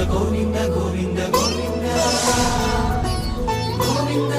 గోవింద గోవింద గోవింద గోవింద.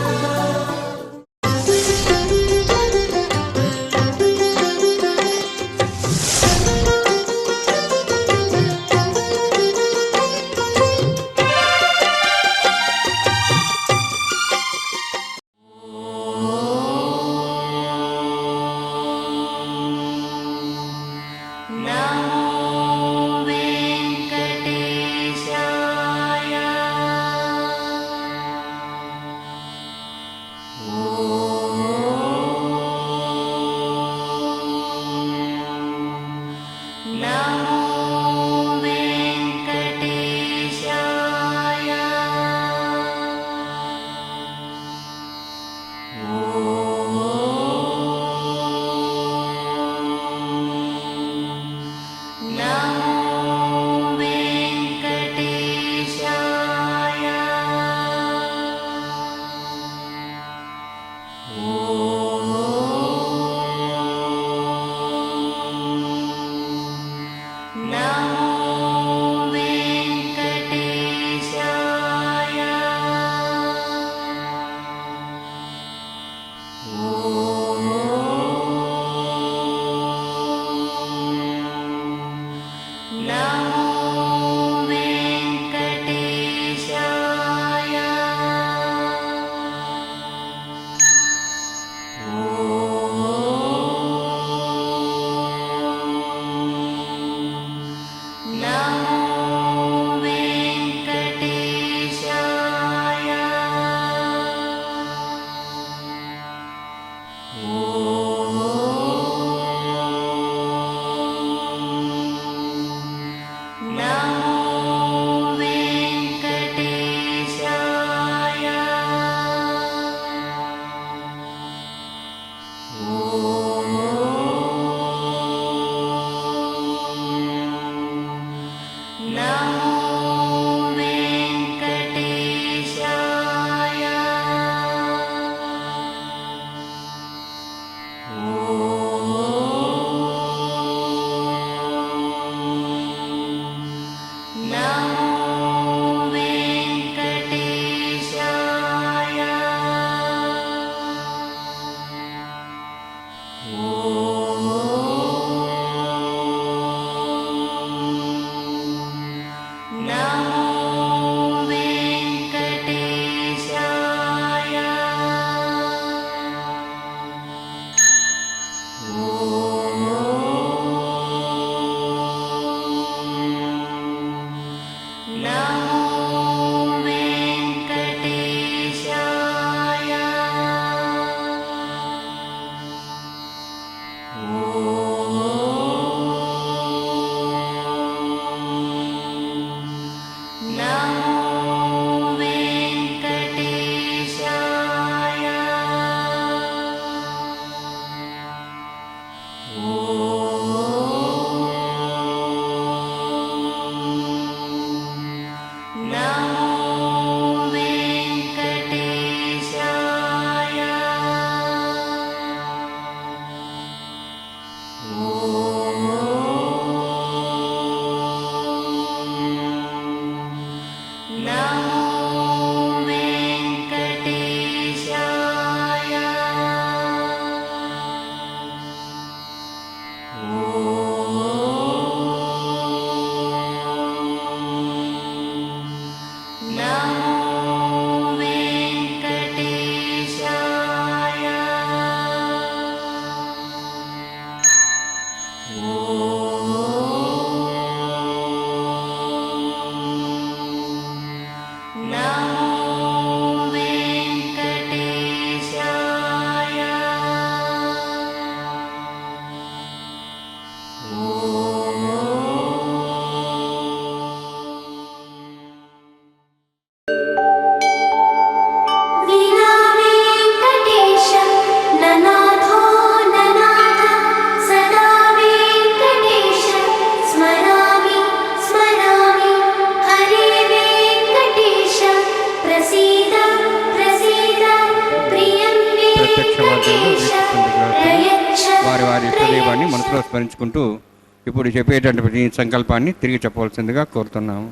స్మరించుకుంటూ ఇప్పుడు చెప్పేటటువంటి సంకల్పాన్ని తిరిగి చెప్పవలసిందిగా కోరుతున్నాము.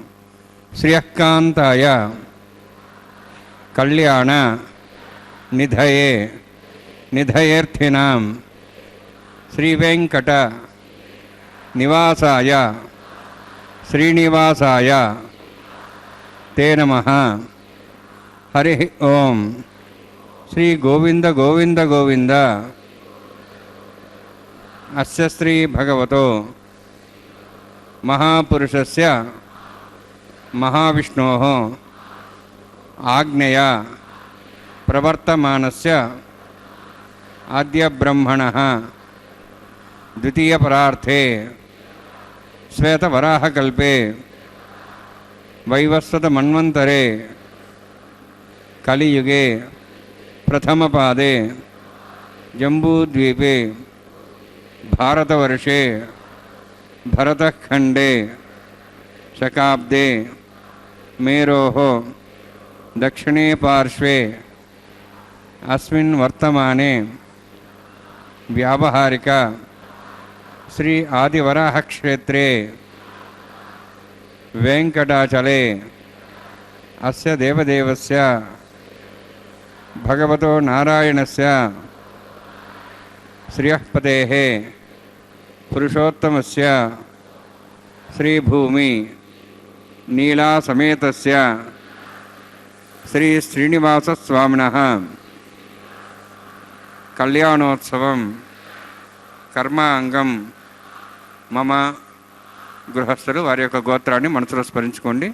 శ్రియకాంతాయ కళ్యాణ నిధయే నిధయేర్థినాం శ్రీవేంకట నివాసాయ శ్రీనివాసాయ తే నమః. హరి ఓం. శ్రీ గోవింద గోవింద గోవింద. అస్య శ్రీ భగవతో మహాపురుషస్య మహావిష్ణోః ఆజ్ఞయా ప్రవర్తమానస్య ఆద్య బ్రహ్మణః ద్వితీయపరార్థే శ్వేతవరాహకల్పే వైవస్వతమన్వంతరే కలియుగే ప్రథమపాదే జంబూద్వీపే భారతవర్షే భరతఖండే శకాబ్దే మేరోః దక్షిణే పార్శ్వే అస్మిన్ వర్తమానే వ్యావహారిక శ్రీ ఆదివరాహక్షేత్రే వెంకటాచలే అస్య దేవదేవస్య భగవతో నారాయణస్య శ్రియఃపతేః పురుషోత్తమస్య శ్రీభూమి నీలాసమేతస్య శ్రీ శ్రీనివాసస్వామినః కళ్యాణోత్సవం కర్మాంగం మమ. గృహస్థులు వారి యొక్క గోత్రాన్ని మనసులో స్మరించుకోండి.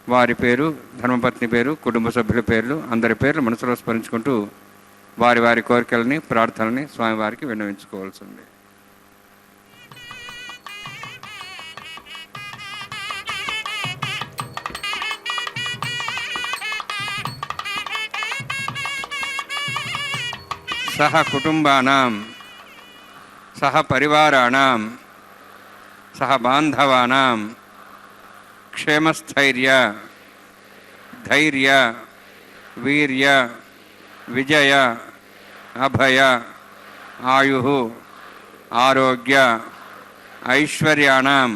వారి పేరు, ధర్మపత్ని పేరు, కుటుంబ సభ్యుల పేర్లు, అందరి పేర్లు మనసులో స్మరించుకుంటూ వారి వారి కోరికలని, ప్రార్థనని స్వామివారికి విన్నవించుకోవాల్సింది. సహ కుటుంబానాం సహ పరివారాణాం సహ బాంధవానాం క్షేమస్థైర్య ధైర్య వీర్య విజయ అభయ ఆయుః ఆరోగ్య ఐశ్వర్యాణం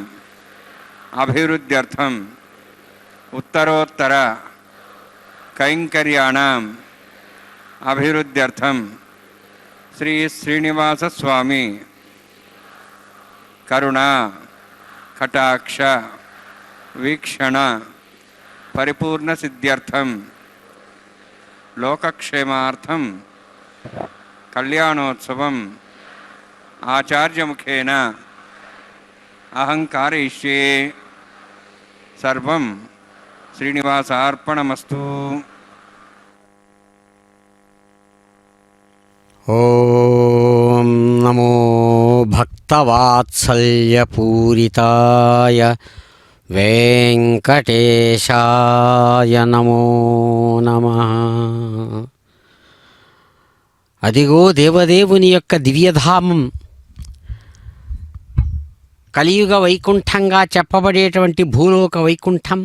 అభివృద్ధ్యర్థం ఉత్తరోత్తర కైంకర్యాణం అభివృద్ధ్యర్థం శ్రీ శ్రీనివాసస్వామి కరుణా కటాక్ష వీక్షణ పరిపూర్ణ సిద్ధ్యర్థం లోకక్షేమార్థం కళ్యాణోత్సవం ఆచార్యముఖేన అహం కారయిష్యే. సర్వం శ్రీనివాసార్పణమస్తు. ఓం నమో భక్తవాత్సల్యపూరితాయ వెంకటేశాయ నమో నమః. అదిగో దేవదేవుని యొక్క దివ్యధామం, కలియుగ వైకుంఠంగా చెప్పబడేటువంటి భూలోక వైకుంఠం,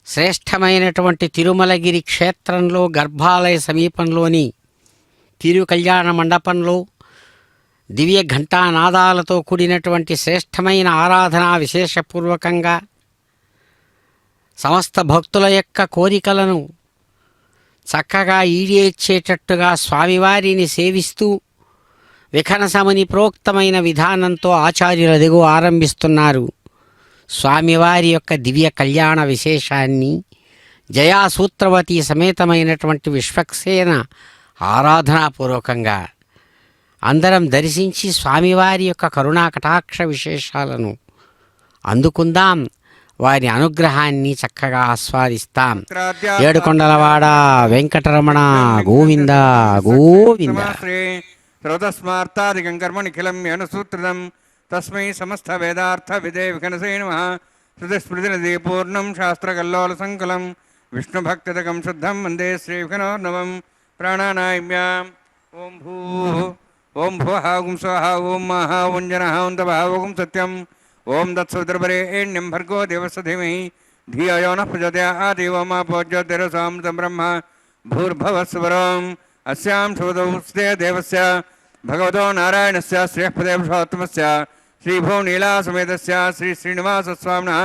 శ్రేష్టమైనటువంటి తిరుమలగిరి క్షేత్రంలో గర్భాలయ సమీపంలోని తిరు కళ్యాణ మండపంలో దివ్య ఘంటానాదాలతో కూడినటువంటి శ్రేష్టమైన ఆరాధన విశేషపూర్వకంగా సమస్త భక్తుల యొక్క కోరికలను చక్కగా ఈడేర్చేటట్టుగా స్వామివారిని సేవిస్తూ విఖనసముని ప్రోక్తమైన విధానంతో ఆచార్యుల దిగు ఆరంభిస్తున్నారు స్వామివారి యొక్క దివ్య కళ్యాణ విశేషాన్ని. జయాసూత్రవతి సమేతమైనటువంటి విశ్వక్సేన ఆరాధనాపూర్వకంగా అందరం దర్శించి స్వామివారి యొక్క కరుణా కటాక్ష విశేషాలను అందుకుందాం, వారి అనుగ్రహాన్ని చక్కగా ఆస్వాదిస్తాం. ఏడుకొండలవాడ వెంకటరమణ గోవింద గోవింద. శ్రోతస్మార్తాదికం కర్మ నిఖిలం అనుసూత్రితం తస్మై సమస్త వేదార్థ విదే విఘనసే నమః. శృతిస్మృతినిధి పూర్ణం శాస్త్రకల్లోల సంకులం విష్ణుభక్తిదకం శుద్ధం వందే శ్రీవిఘ్నోర్ణవం. ప్రాణానాయమ్యాం ఓం భూ ఓం భువః ఓం స్వః ఓం మహ ఓం జనః ఓం తపః ఓం సత్యం ఓం దత్సవితుర్వరేణ్యం భర్గో దేవస్య ధీమహి ధియో యో నః ప్రచోదయాత్. ఓం ఆపో జ్యోతిరసామృతం బ్రహ్మ భూర్భువస్సువరం. అస్యాం శుభదౌ స్తే దేవస్య భగవతో నారాయణస్య శ్రేయఃపదే పురుషోత్తమస్య శ్రీభూనీలాసమేతస్య శ్రీ శ్రీనివాసస్వామినః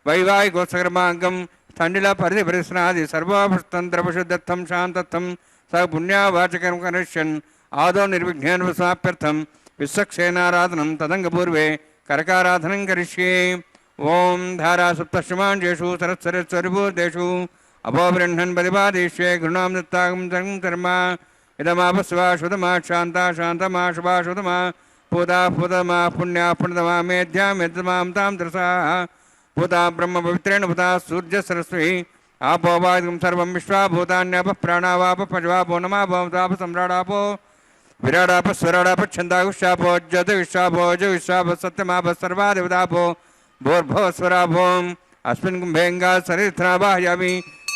వైవాహికోత్సకర్మాంగం స్థండిల పరిధి పరిస్నాది సర్వోపతంత్రపశుద్ధత్తం శాంతత్వం స పుణ్యావాచకం కరిష్యన్ ఆదో నిర్విఘ్నేన సమాప్యర్థం విశ్వక్సేనారాధనం తదంగపూర్వే కరకారాధనం కరిష్యే. ఓం ధారాసుప్తశ్రమాంజేషు సరస్వరిభూతేషు అపోబృహ్ణన్ పరిపాదేశ్వే గృణాం దత్తాగం కర్మ ఇదమాపస్వాశుతమా శాంతా శాంతమా శుభాశుతమా పూతా పూతమా పుణ్యా పుణ్యతమా మేధ్యా మేధమాం తాం త్రసా పూతా బ్రహ్మ పవిత్రేణ పూతా సూర్య సరస్వతి ఆపోవాదికం సర్వం విశ్వాభూతాన్యాప ప్రాణావాప పశవాపో నమాపో సమ్రాడాపో విరాడాప స్వరాడాప ఛందాగుష్యాపో జ్యోతి విశ్వాభోజ విశ్వాభ సత్యమాప సర్వాదేవతాపో భోర్భవస్వరాభోం అస్మిన్ కుంభేంగా సరిత్రావాహయామి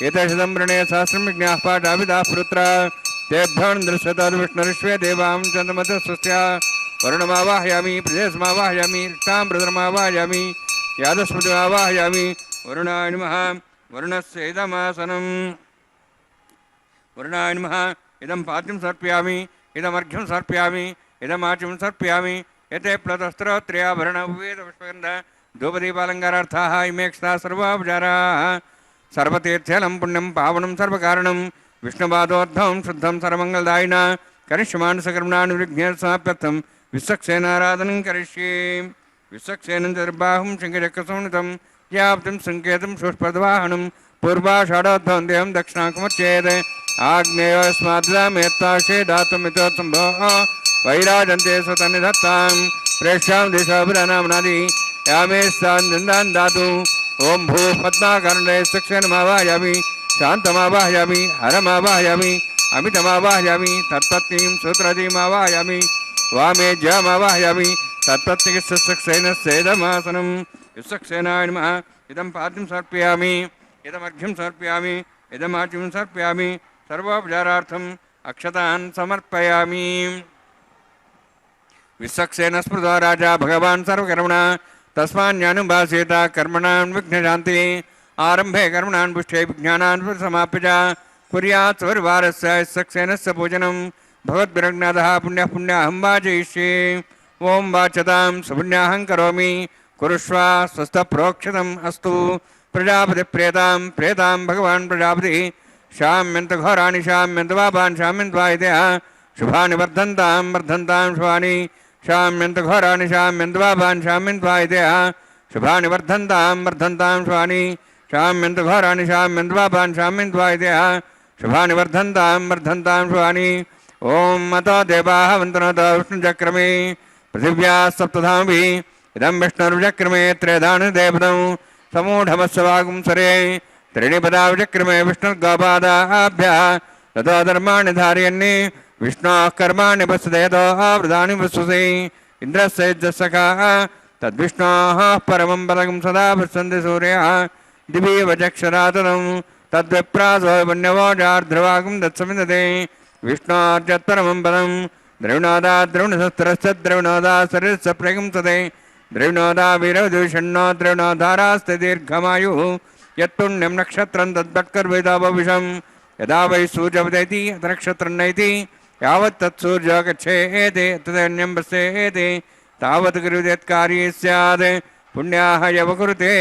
ఏతశతం వృణే సహస్రం విజ్ఞాః పాఠాభిదాః పురుత్ర तेभ्यं दृश्यतद् विष्णुरिष्वे देवां चन्द्रमतः स्वस्या वरुणमावाहयामि प्रदेशमावाहयामि रक्ताम्बरधरमावाहयामि यादस्मृतिमावाहयामि वरुणाय नमः वरुणस्य इदमासनं वरुणाय नमः इदं पाद्यं समर्पयामि इदमर्घ्यं समर्पयामि इदमाच्यं समर्पयामि एते प्लतस्त्रोत्र्याभरणवेदपुष्पगन्ध धूपदीपालङ्कारार्थाः इमेक्षता सर्वापचाराः सर्वतीर्थ्यलं पुण्यं पावनं सर्वकारणं विष्णुपादोद्धवं शुद्धं सर्वमङ्गलदायिना करिष्यमानसकर्मणानुविघ्नेन समाप्यर्थं विश्वक्सेनाराधनं करिष्ये. विश्वक्सेनं चतुर्बाहुं शङ्खचक्रसंहितं व्याप्तिं सङ्केतं सुष्पदवाहनं पूर्वाषाढोद्धवं देहं दक्षिणाकमुच्चेत् आग्नेयस्माद्दामेत्ताशे दातुमितोत्सम्भोः वैराजन्ते स्वतन्निधत्तां प्रेष्यां दिशाभिरानाम्नादि यामे स्थान् दातु ॐ भूपद्माकर्णे विश्वक्सेनमावाहयामि शान्तमावाहयामि हरमावाहयामि अमितमावाहयामि तत्पत्नीं सूत्रदीमावाहयामि वामे ज्यामावाहयामि तत्पत्नीसेदमासनं विश्वक्सेनाय नमः. इदं पाद्यं समर्पयामि इदमर्घ्यं समर्पयामि इदमाच्यं समर्पयामि सर्वोपचारार्थम् अक्षतान् समर्पयामि. विश्वक्सेन स्मृतो राजा भगवान् सर्वकर्मणा तस्मान्यानुभासेत कर्मणान् विघ्नशान्ति आरंभे कर्मणान् पुष्टे विज्ञानान् समाप्य च कुर्यात् स्वरिवारस्य विश्वक्सेनस्य पूजनं भगवद्भिरज्ञातः पुण्यः पुण्याहं वाचयिष्ये. ओं वाचतां सुपुण्याहं करोमि कुरुष्व स्वस्थप्रोक्षतम् अस्तु. प्रजापतिप्रेतां प्रेतां भगवान् प्रजापतिः शाम्यन्त घोराणि शाम्यन्त पापान् शाम्यन्त वायतः शुभानि वर्धन्तां वर्धन्तां शुभानि शाम्यन्त घोराणि शाम्यन्त पापान् शाम्यन्त वायतः शुभानि वर्धन्तां वर्धन्तां शुभानि शाम्यन्त घोराणि शाम्यन्त पापान् शाम्यन्त वायतः शुभानि वर्धन्तां वर्धन्तां शुभानि. ओं अतो देवाः वन्दनोतो विष्णुचक्रमे पृथिव्याः सप्तधामभिः इदं विष्णुर्चक्रमे त्रेधानुदेवतं समूढमस्वागुंसरे त्रीणिपदाविचक्रमे विष्णुर्गोपादाभ्यः ततो धर्माणि धारयन्नि विष्णोः कर्माणि पश्यतो वृदानि वस्तुसि इन्द्रस्य यज्ञसखाः तद्विष्णोः परमं पदकं सदा पश्यन्ति सूर्यः दिवि वचक्षरातनं तद्विप्रासो पुण्यवोजार्ध्रवागं दत्समिन्दते विष्णोर्जत्परमं पदं द्रविणोदा द्रविणशस्त्रस्य द्रविणोदा शरीरस्य प्रगंसते द्रविणोदा वीरविदूषण्णो द्रविणोधारास्ते दीर्घमायुः यत्पुण्यं नक्षत्रं तद्भक्तिर्वेदावविषं यदा वै सूर्यवदति नक्षत्रं नयति यावत् तत्सूर्यो गच्छेते तदन्यं पश्येते तावत् कुरुदेत्कार्ये स्यात् पुण्याः यव कुरुते.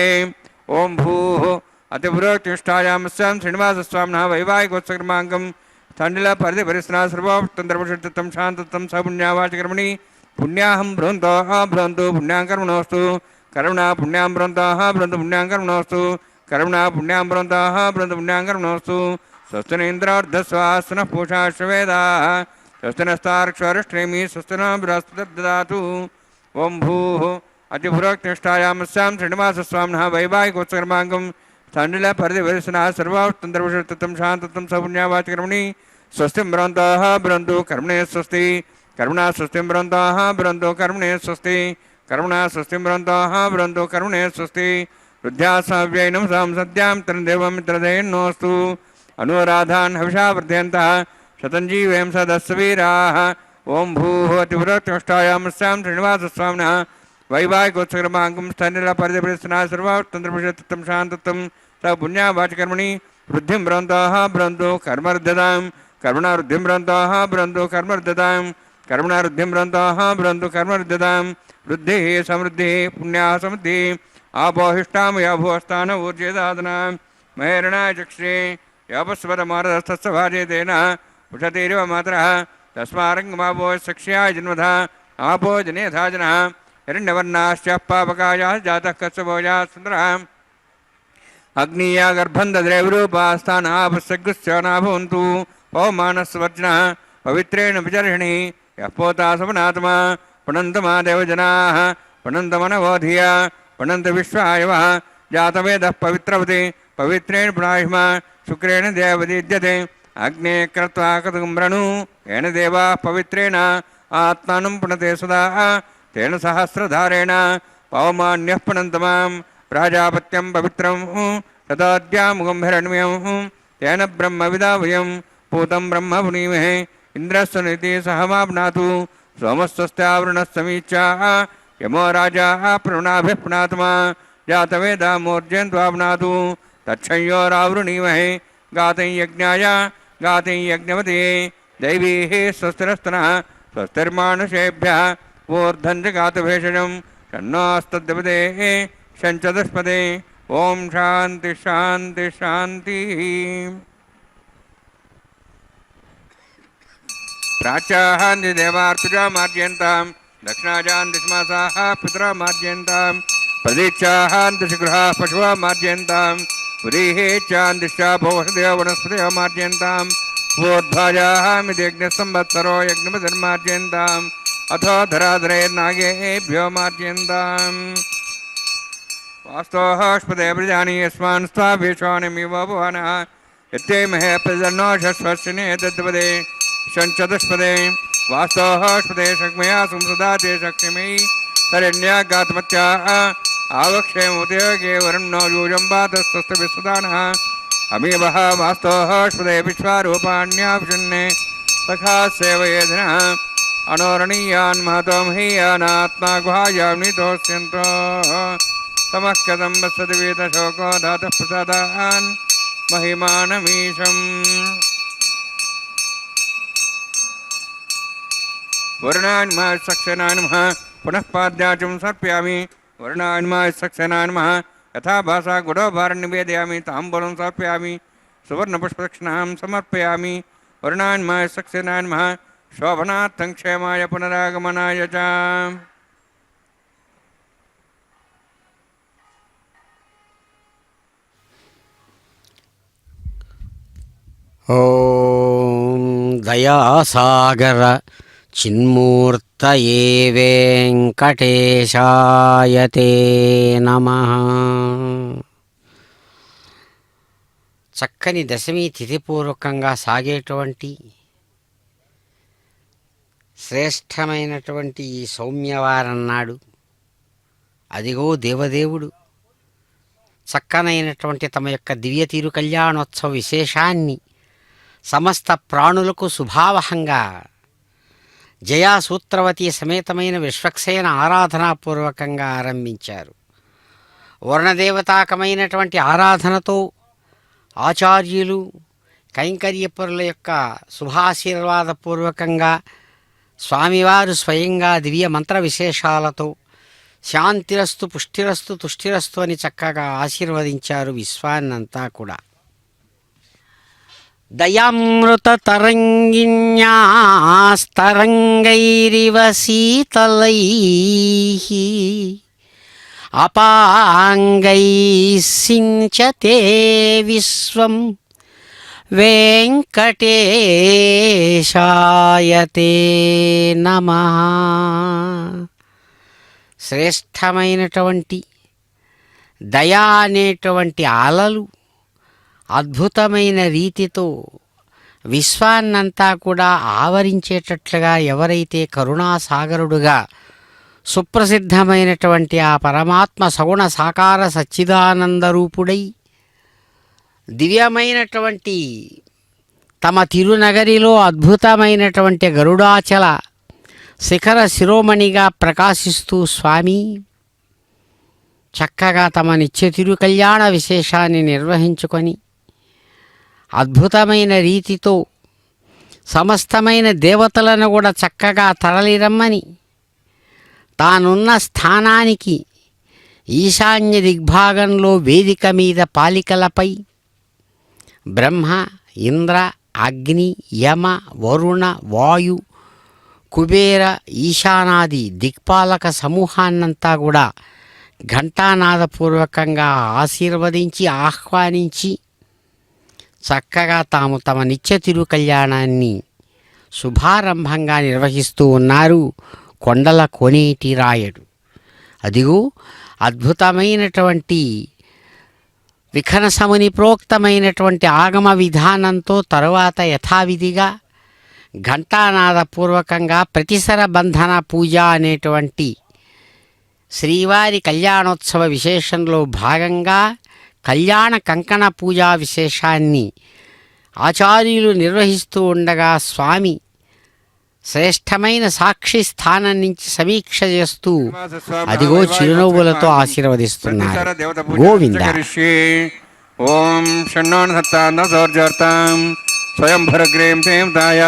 ओं भूः अतिपुरोक्तिष्ठायामस्यां श्रीनिवासस्वामिनः वैवाहिकोत्सकर्माङ्गं तण्डिला परिधि परिस्ना सर्वोपतन्त्रपुरुषोत्तमं शान्तत्वं स पुण्यावाचकर्मणि पुण्याहं भ्रुवन्तः भ्रुवन्तु पुण्यां कर्मणोऽस्तु कर्मणा पुण्यां भ्रुवन्तः भ्रुवन्तु पुण्यां कर्मणोऽस्तु कर्मणा पुण्यां भ्रुवन्तः भ्रुवन्तु पुण्यां कर्मणोऽस्तु. स्वस्तिनेन्द्रार्धस्वास्तनः पूषा श्वेदाः स्वस्तिनस्तार्क्ष्वरिष्ठेमि स्वस्तिनो बृहस्पतिर्ददातु. ओं भूः अतिपुरोक्तिष्ठायामस्यां श्रीनिवासस्वामिनः वैवाहिकोत्सकर्माङ्गं तण्डिला परिधि परिस्ना सर्वोपतन्त्रपुरुषोत्तमं शान्तत्वं स पुण्यावाचकर्मणि स्वस्तिं भ्रुवन्तः भ्रुवन्तु कर्मणे स्वस्ति कर्मणा स्वस्तिं भ्रुवन्तः भ्रुवन्तु कर्मणे स्वस्ति कर्मणा स्वस्तिं भ्रुवन्तः भ्रुवन्तु कर्मणे स्वस्ति. वृद्ध्यासव्यैनं सां सद्यां तन्देवं मित्रदेन्नोऽस्तु अनुराधान् हविषा वर्धयन्तः शतञ्जीवें सदस्वीराः. ओं भूः अतिपुरोक्तिष्ठायामस्यां श्रीनिवासस्वामिनः वैवाहिकोत्सकर्माङ्गं स्तण्डिला परिधि परिस्ना सर्वोपतन्त्रपुरुषोत्तमं शान्तत्वं स पुण्यावाचकर्मणि वृद्धिं भ्रुवन्तः भ्रुवन्तु कर्मवृद्ध्यतां कर्मणा वृद्धिं भ्रुवन्तः भ्रुवन्तु कर्मवृद्ध्यतां कर्मणा वृद्धिं भ्रुवन्तः भ्रुवन्तु कर्मवृद्ध्यतां. वृद्धिः समृद्धिः पुण्याः समृद्धिः ఆపోహిష్టాం యాభోస్థాన ఊర్జేదాదన మహేరణాయ చక్షే యాపస్వరమారదస్తస్య భార్యేతేన ఉషతీరివ మాతర తస్మారంగమాపో సక్ష్యాయ జన్మధ ఆపో జనేధాజన హిరణ్యవర్ణాశ్చ పాపకాయ జాతః కచ్చభోజా సుందర అగ్నియా గర్భం దద్రేవరూపాస్థానాపసగ్గుశ్చనాభవంతు పవమానస్వర్జన పవిత్రేణ విచర్షణి యః పోతా సమనాత్మా పునంతమా దేవజనాః పునంతమనవోధియ పునంత విశ్వాయవ జాతవేదః పవిత్రవతి పవిత్రేణ పునాహిమ శుక్రేణ దేవదీద్యతే అగ్నే క్రత్వా కతుమ్రణు ఏన దేవా పవిత్రేణ ఆత్మానం పునతే సదా తేన సహస్రధారేణ పవమాన్యః పునంతమాం ప్రాజాపత్యం పవిత్రం తదాద్యాముఖం హిరణ్మయం తేన బ్రహ్మ విదావయం పూతం బ్రహ్మ పునీమహే ఇంద్రస్వనితి సహమాప్నాతు సోమస్వస్త్యావృణస్సమీచ్చా యమో రాజా ప్రణాభిప్నాత్మా జాతవేదామూర్జయంత్వాప్నాతు తచ్చయోరావృణీమహే గాతం యజ్ఞాయ గాతం యజ్ఞవతే దైవీ స్వస్తిరస్తనః స్వస్తిర్మానుషేభ్యः ఊర్ధం చ గాతభేషజం షण्णोऽस्तद्यपते शञ्चदुष्पदे ओम शांति शांति शांति प्राच्याहान्ति देवार्तुजा मार्जयन्तां दक्षिणाजान् दिश्मासाः पितरा मार्जयन्तां प्रदीक्षाहान्ति शिगृहाः पशवः मार्जयन्तां पुरीहेच्छान्तिश्चा भोषदेव वनस्पतयः मार्जयन्तां पूर्ध्वाजाः मिदेग्निसंवत्सरो यज्ञपतिर्मार्जयन्ताम् अथो धराधरैर्नागेभ्यो मार्जयन्ताम् वास्तोऽस्पदे प्रजानि यस्मान् स्वाभिषोणमिव भुवनः यत्ते महे प्रजन्नोषस्वस्तिने दद्वदे शञ्चतुष्पदे वास्तोऽस्पदे शक्मया संसदाते शक्तिमयि तरण्यागातमत्याः आवक्षेमुद्योगे वरुणो यूजम्बातस्तस्तविस्वदानः अमीवः वास्तोऽस्पदे विश्वारूपाण्याभिषन्ने सखा सेवयेधिनः अनोरणीयान् महतो महीयानात्मा गुहायां नीतोऽस्यन्तो तमः कथं वसति वीतशोको धातः प्रसादान् महिमानमीशम् वर्णान्माय सक्सेनाय नमः पुनः पाद्याचं समर्पयामि वर्णान्माय सक्सेनाय नमः यथा भाषा गुडोभारं निवेदयामि ताम्बूलं समर्पयामि सुवर्णपुष्पदक्षिणां समर्पयामि वर्णान्माय सक्सेनाय नमः शोभनार्थं क्षेमाय पुनरागमनाय च ఓం దయాసాగర చిన్మూర్తయే వెంకటేశాయ తే నమః. చక్కని దశమి తిథిపూర్వకంగా సాగేటువంటి శ్రేష్టమైనటువంటి ఈ సౌమ్యవారం నాడు అదిగో దేవదేవుడు చక్కనైనటువంటి తమ యొక్క దివ్య తిరు కళ్యాణోత్సవ విశేషాన్ని సమస్త ప్రాణులకు శుభావహంగా జయాసూత్రవతి సమేతమైన విశ్వక్సేన ఆరాధనాపూర్వకంగా ఆరంభించారు. వర్ణదేవతాకమైనటువంటి ఆరాధనతో ఆచార్యులు కైంకర్యపరుల యొక్క శుభాశీర్వాదపూర్వకంగా స్వామివారు స్వయంగా దివ్య మంత్ర విశేషాలతో శాంతిరస్తు పుష్టిరస్తు తుష్టిరస్తు అని చక్కగా ఆశీర్వదించారు విశ్వాన్నంతా కూడా. దయామృత తరంగిణ్యాస్తరంగైరివ శీతలైః అపాంగైః సించతే విశ్వం వెంకటేశాయ తే నమః. శ్రేష్టమైనటువంటి దయా అనేటువంటి అలలు అద్భుతమైన రీతితో విశ్వాన్నంతా కూడా ఆవరించేటట్లుగా ఎవరైతే కరుణాసాగరుడుగా సుప్రసిద్ధమైనటువంటి ఆ పరమాత్మ సగుణ సాకార సచ్చిదానందరూపుడై దివ్యమైనటువంటి తమ తిరునగరిలో అద్భుతమైనటువంటి గరుడాచల శిఖర శిరోమణిగా ప్రకాశిస్తూ స్వామి చక్కగా తమ నిత్య తిరు కళ్యాణ విశేషాన్ని నిర్వహించుకొని అద్భుతమైన రీతితో సమస్తమైన దేవతలను కూడా చక్కగా తరలిరమ్మని తానున్న స్థానానికి ఈశాన్య దిగ్భాగంలో వేదిక మీద పాలికలపై బ్రహ్మ, ఇంద్ర, అగ్ని, యమ, వరుణ, వాయు, కుబేర, ఈశానాది దిక్పాలక సమూహాన్నంతా కూడా ఘంటానాదపూర్వకంగా ఆశీర్వదించి ఆహ్వానించి చక్కగా తాము తమ నిత్య తిరు కళ్యాణాన్ని శుభారంభంగా నిర్వహిస్తూ ఉన్నారు కొండల కోనేటి రాయడు. అదిగో అద్భుతమైనటువంటి విఖనసముని ప్రోక్తమైనటువంటి ఆగమ విధానంతో తరువాత యథావిధిగా ఘంటానాదపూర్వకంగా ప్రతిసర బంధన పూజ అనేటువంటి శ్రీవారి కళ్యాణోత్సవ విశేషంలో భాగంగా కళ్యాణ కంకణ పూజా విశేషాన్ని ఆచార్యులు నిర్వహిస్తూ ఉండగా స్వామి శ్రేష్టమైన సాక్షి స్థానం నుంచి సమీక్ష చేస్తూ అదిగో చిరునవ్వులతో ఆశీర్వదిస్తున్నారు. గోవింద. ఓం షణ్ణోన్హత్తాన్నోర్జార్తాం స్వయం భరగ్రేం దేవతాయ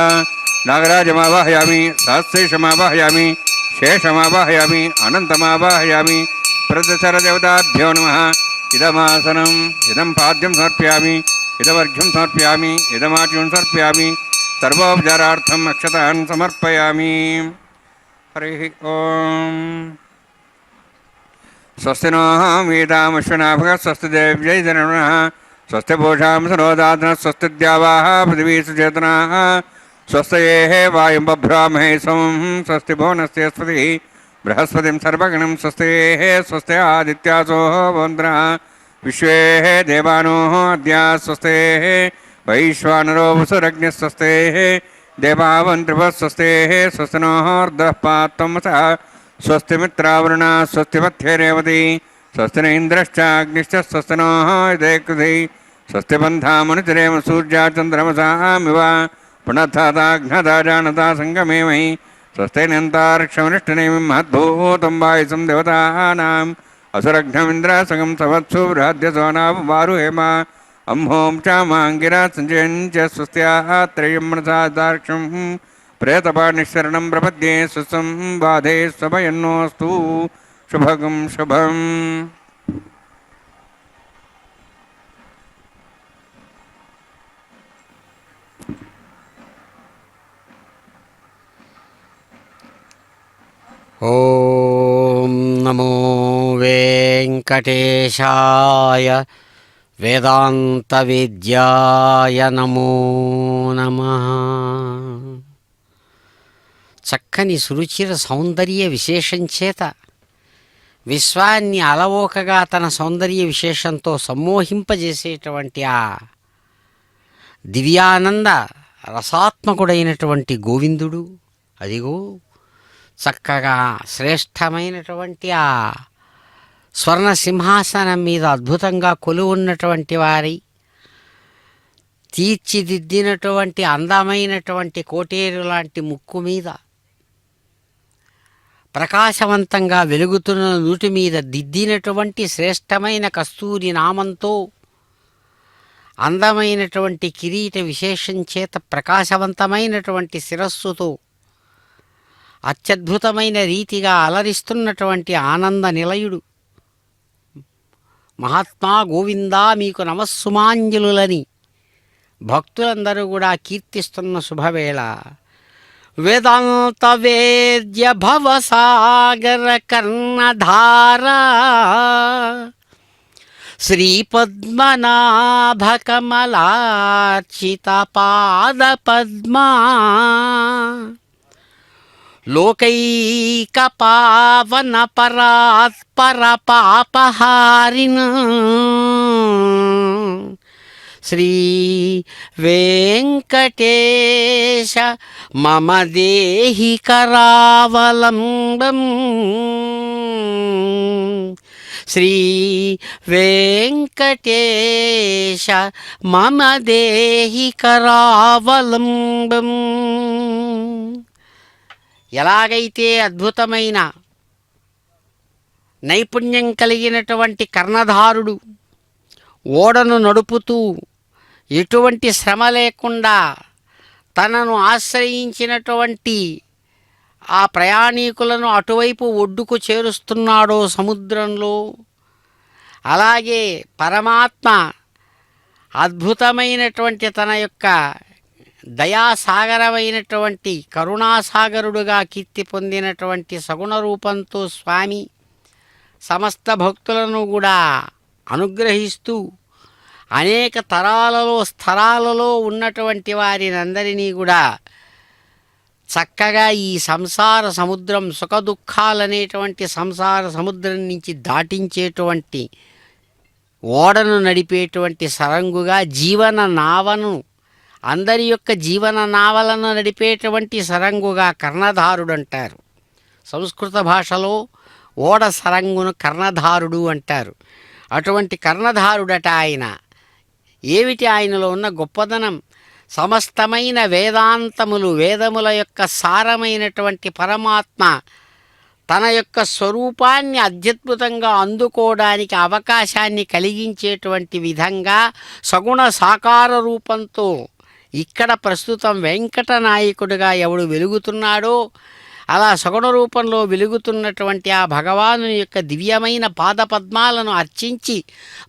నాగరాజమావాహయామి, సహస్రేషమావాహయామి, శేషమావాహయామి, అనంతమావాహయామి. ప్రదశరదేవతాభ్యో నమః. ఇదమాసనం, ఇదం పాద్యం సమర్పయామి, ఇదమర్ఘ్యం సమర్పయామి, ఇదమాట్యం సమర్పయామి. సర్వోపచారార్థం అక్షతాన్ సమర్పయామి. హరి ఓం. స్వస్తి నో వేదామశ్వనాభ స్వస్తి దేవ్యై జనన స్వస్తి పూషాం సరోదాన స్వస్తి ద్యావాః పృథివీ సుచేతనాః స్వస్తయే వాయుం బభ్రామహే సమం స్వస్తి భువనస్యస్పతి బృహస్పతిం సర్వగణం స్వస్తి స్వస్తి ఆదిత్యాసో వంద్రః విశ్వే దేవానో అద్య స్వస్తి వైశ్వానరో వసురగ్నిస్వస్తే దేవావంత్రివస్వస్తే స్వస్తి నోర్దఃపాత్వమసః స్వస్తి మిత్రావరుణ స్వస్తి మధ్యరేవతి స్వస్తి న ఇంద్రశ్చాగ్నిశ్చ స్వస్తి నో ఇదేకృతి స్వస్తి బంధామనుచరేమ సూర్యాచంద్రమసామివ పునఃతాదాఘ్నదా జానతా సంగమేమహి స్వస్తైనంతార్క్షమనిష్టనేమి మహద్భూతం వాయుసం దేవతానాం అసురఘ్నమింద్రాసగం సవత్సు బృహద్యసోనావారు హేమ అంహోం చామాంగిరా సంజయంచ స్వస్త్యాః త్రయం మనసాదార్క్షం ప్రేతపాణిశరణం ప్రపద్యే స్వసం బాధే స్వభయన్నోస్తు శుభగం శుభం. ఓం నమో వెంకటేశాయ వేదాంతవేద్యాయ నమో నమః. చక్కని సురుచిర సౌందర్య విశేషం చేత విశ్వాన్ని అలవోకగా తన సౌందర్య విశేషంతో సమ్మోహింపజేసేటువంటి ఆ దివ్యానంద రసాత్మకుడైనటువంటి గోవిందుడు అదిగో చక్కగా శ్రేష్టమైనటువంటి ఆ స్వర్ణ సింహాసనం మీద అద్భుతంగా కొలువున్నటువంటి వారి తీర్చిదిద్దినటువంటి అందమైనటువంటి కోటేరు లాంటి ముక్కు మీద ప్రకాశవంతంగా వెలుగుతున్న నూటి మీద దిద్దినటువంటి శ్రేష్టమైన కస్తూరి నామంతో అందమైనటువంటి కిరీట విశేషం చేత ప్రకాశవంతమైనటువంటి శిరస్సుతో అత్యద్భుతమైన రీతిగా అలరిస్తున్నటువంటి ఆనంద నిలయుడు మహాత్మా గోవిందా మీకు నమస్సుమాంజలులని భక్తులందరూ కూడా కీర్తిస్తున్న శుభవేళ. వేదాంత వేద్య భవసాగర కర్ణధార శ్రీపద్మనాభ కమలార్చిత పాద పద్మా లోకైక పావన పరాత్పర పాపహారిణ శ్రీ వెంకటేశ మమ దేహి కరావలంబం. శ్రీ వెంకటేశ మమ దేహి కరావలంబం. ఎలాగైతే అద్భుతమైన నైపుణ్యం కలిగినటువంటి కర్ణధారుడు ఓడను నడుపుతూ ఎటువంటి శ్రమ లేకుండా తనను ఆశ్రయించినటువంటి ఆ ప్రయాణీకులను అటువైపు ఒడ్డుకు చేరుస్తున్నాడో సముద్రంలో, అలాగే పరమాత్మ అద్భుతమైనటువంటి తన యొక్క దయాసాగరమైనటువంటి కరుణాసాగరుడుగా కీర్తి పొందినటువంటి సగుణ రూపంతో స్వామి సమస్త భక్తులను కూడా అనుగ్రహిస్తూ అనేక తరాలలో స్థరాలలో ఉన్నటువంటి వారినందరినీ కూడా చక్కగా ఈ సంసార సముద్రం సుఖదుఖాలనేటువంటి సంసార సముద్రం నుంచి దాటించేటువంటి ఓడను నడిపేటువంటి సరంగుగా జీవన నావను అందరి యొక్క జీవన నావలను నడిపేటువంటి సరంగుగా కర్ణధారుడు అంటారు. సంస్కృత భాషలో ఓడ సరంగును కర్ణధారుడు అంటారు. అటువంటి కర్ణధారుడట ఆయన. ఏమిటి ఆయనలో ఉన్న గొప్పదనం? సమస్తమైన వేదాంతములు వేదముల యొక్క సారమైనటువంటి పరమాత్మ తన యొక్క స్వరూపాన్ని అత్యద్భుతంగా అందుకోవడానికి అవకాశాన్ని కలిగించేటువంటి విధంగా సగుణ సాకార రూపంతో ఇక్కడ ప్రస్తుతం వెంకటనాయకుడిగా ఎవడు వెలుగుతున్నాడో అలా సగుణ రూపంలో వెలుగుతున్నటువంటి ఆ భగవాను యొక్క దివ్యమైన పాదపద్మాలను అర్చించి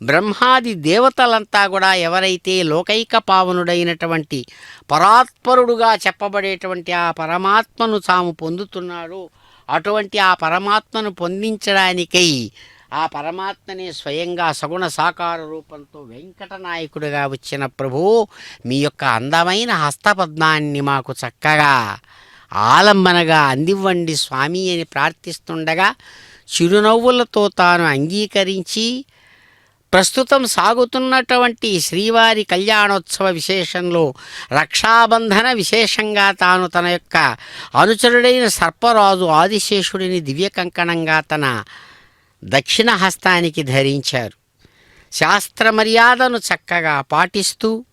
బ్రహ్మాది దేవతలంతా కూడా ఎవరైతే లోకైక పావనుడైనటువంటి పరాత్పరుడుగా చెప్పబడేటువంటి ఆ పరమాత్మను తాము పొందుతున్నాడో అటువంటి ఆ పరమాత్మను పొందించడానికై ఆ పరమాత్మనే స్వయంగా సగుణ సాకార రూపంతో వెంకటనాయకుడిగా వచ్చిన ప్రభువు మీ యొక్క అందమైన హస్తపద్మాన్ని మాకు చక్కగా ఆలంబనగా అందివ్వండి స్వామి అని ప్రార్థిస్తుండగా చిరునవ్వులతో తాను అంగీకరించి ప్రస్తుతం సాగుతున్నటువంటి శ్రీవారి కళ్యాణోత్సవ విశేషంలో రక్షాబంధన విశేషంగా తాను తన యొక్క అనుచరుడైన సర్పరాజు ఆదిశేషుడిని దివ్య కంకణంగా తన దక్షిణ హస్తానికి ధరించారు. శాస్త్ర మర్యాదను చక్కగా పాటిస్తూ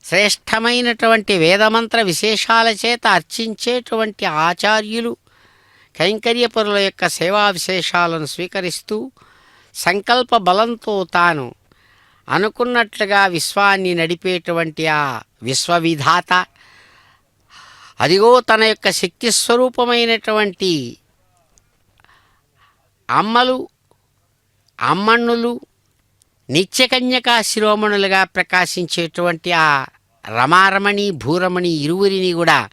శ్రేష్టమైనటువంటి వేదమంత్ర విశేషాల చేత అర్చించేటువంటి ఆచార్యులు కైంకర్యపరుల యొక్క సేవా విశేషాలను స్వీకరిస్తూ సంకల్ప బలంతో తాను అనుకున్నట్లుగా విశ్వాన్ని నడిపేటువంటి ఆ విశ్వవిధాత అదిగో తన యొక్క శక్తి స్వరూపమైనటువంటి అమ్మలు అమ్మణులు నిత్యకన్యకా శిరోమణులుగా ప్రకాశించేటువంటి ఆ రమారమణి భూరమణి ఇరువురిని కూడా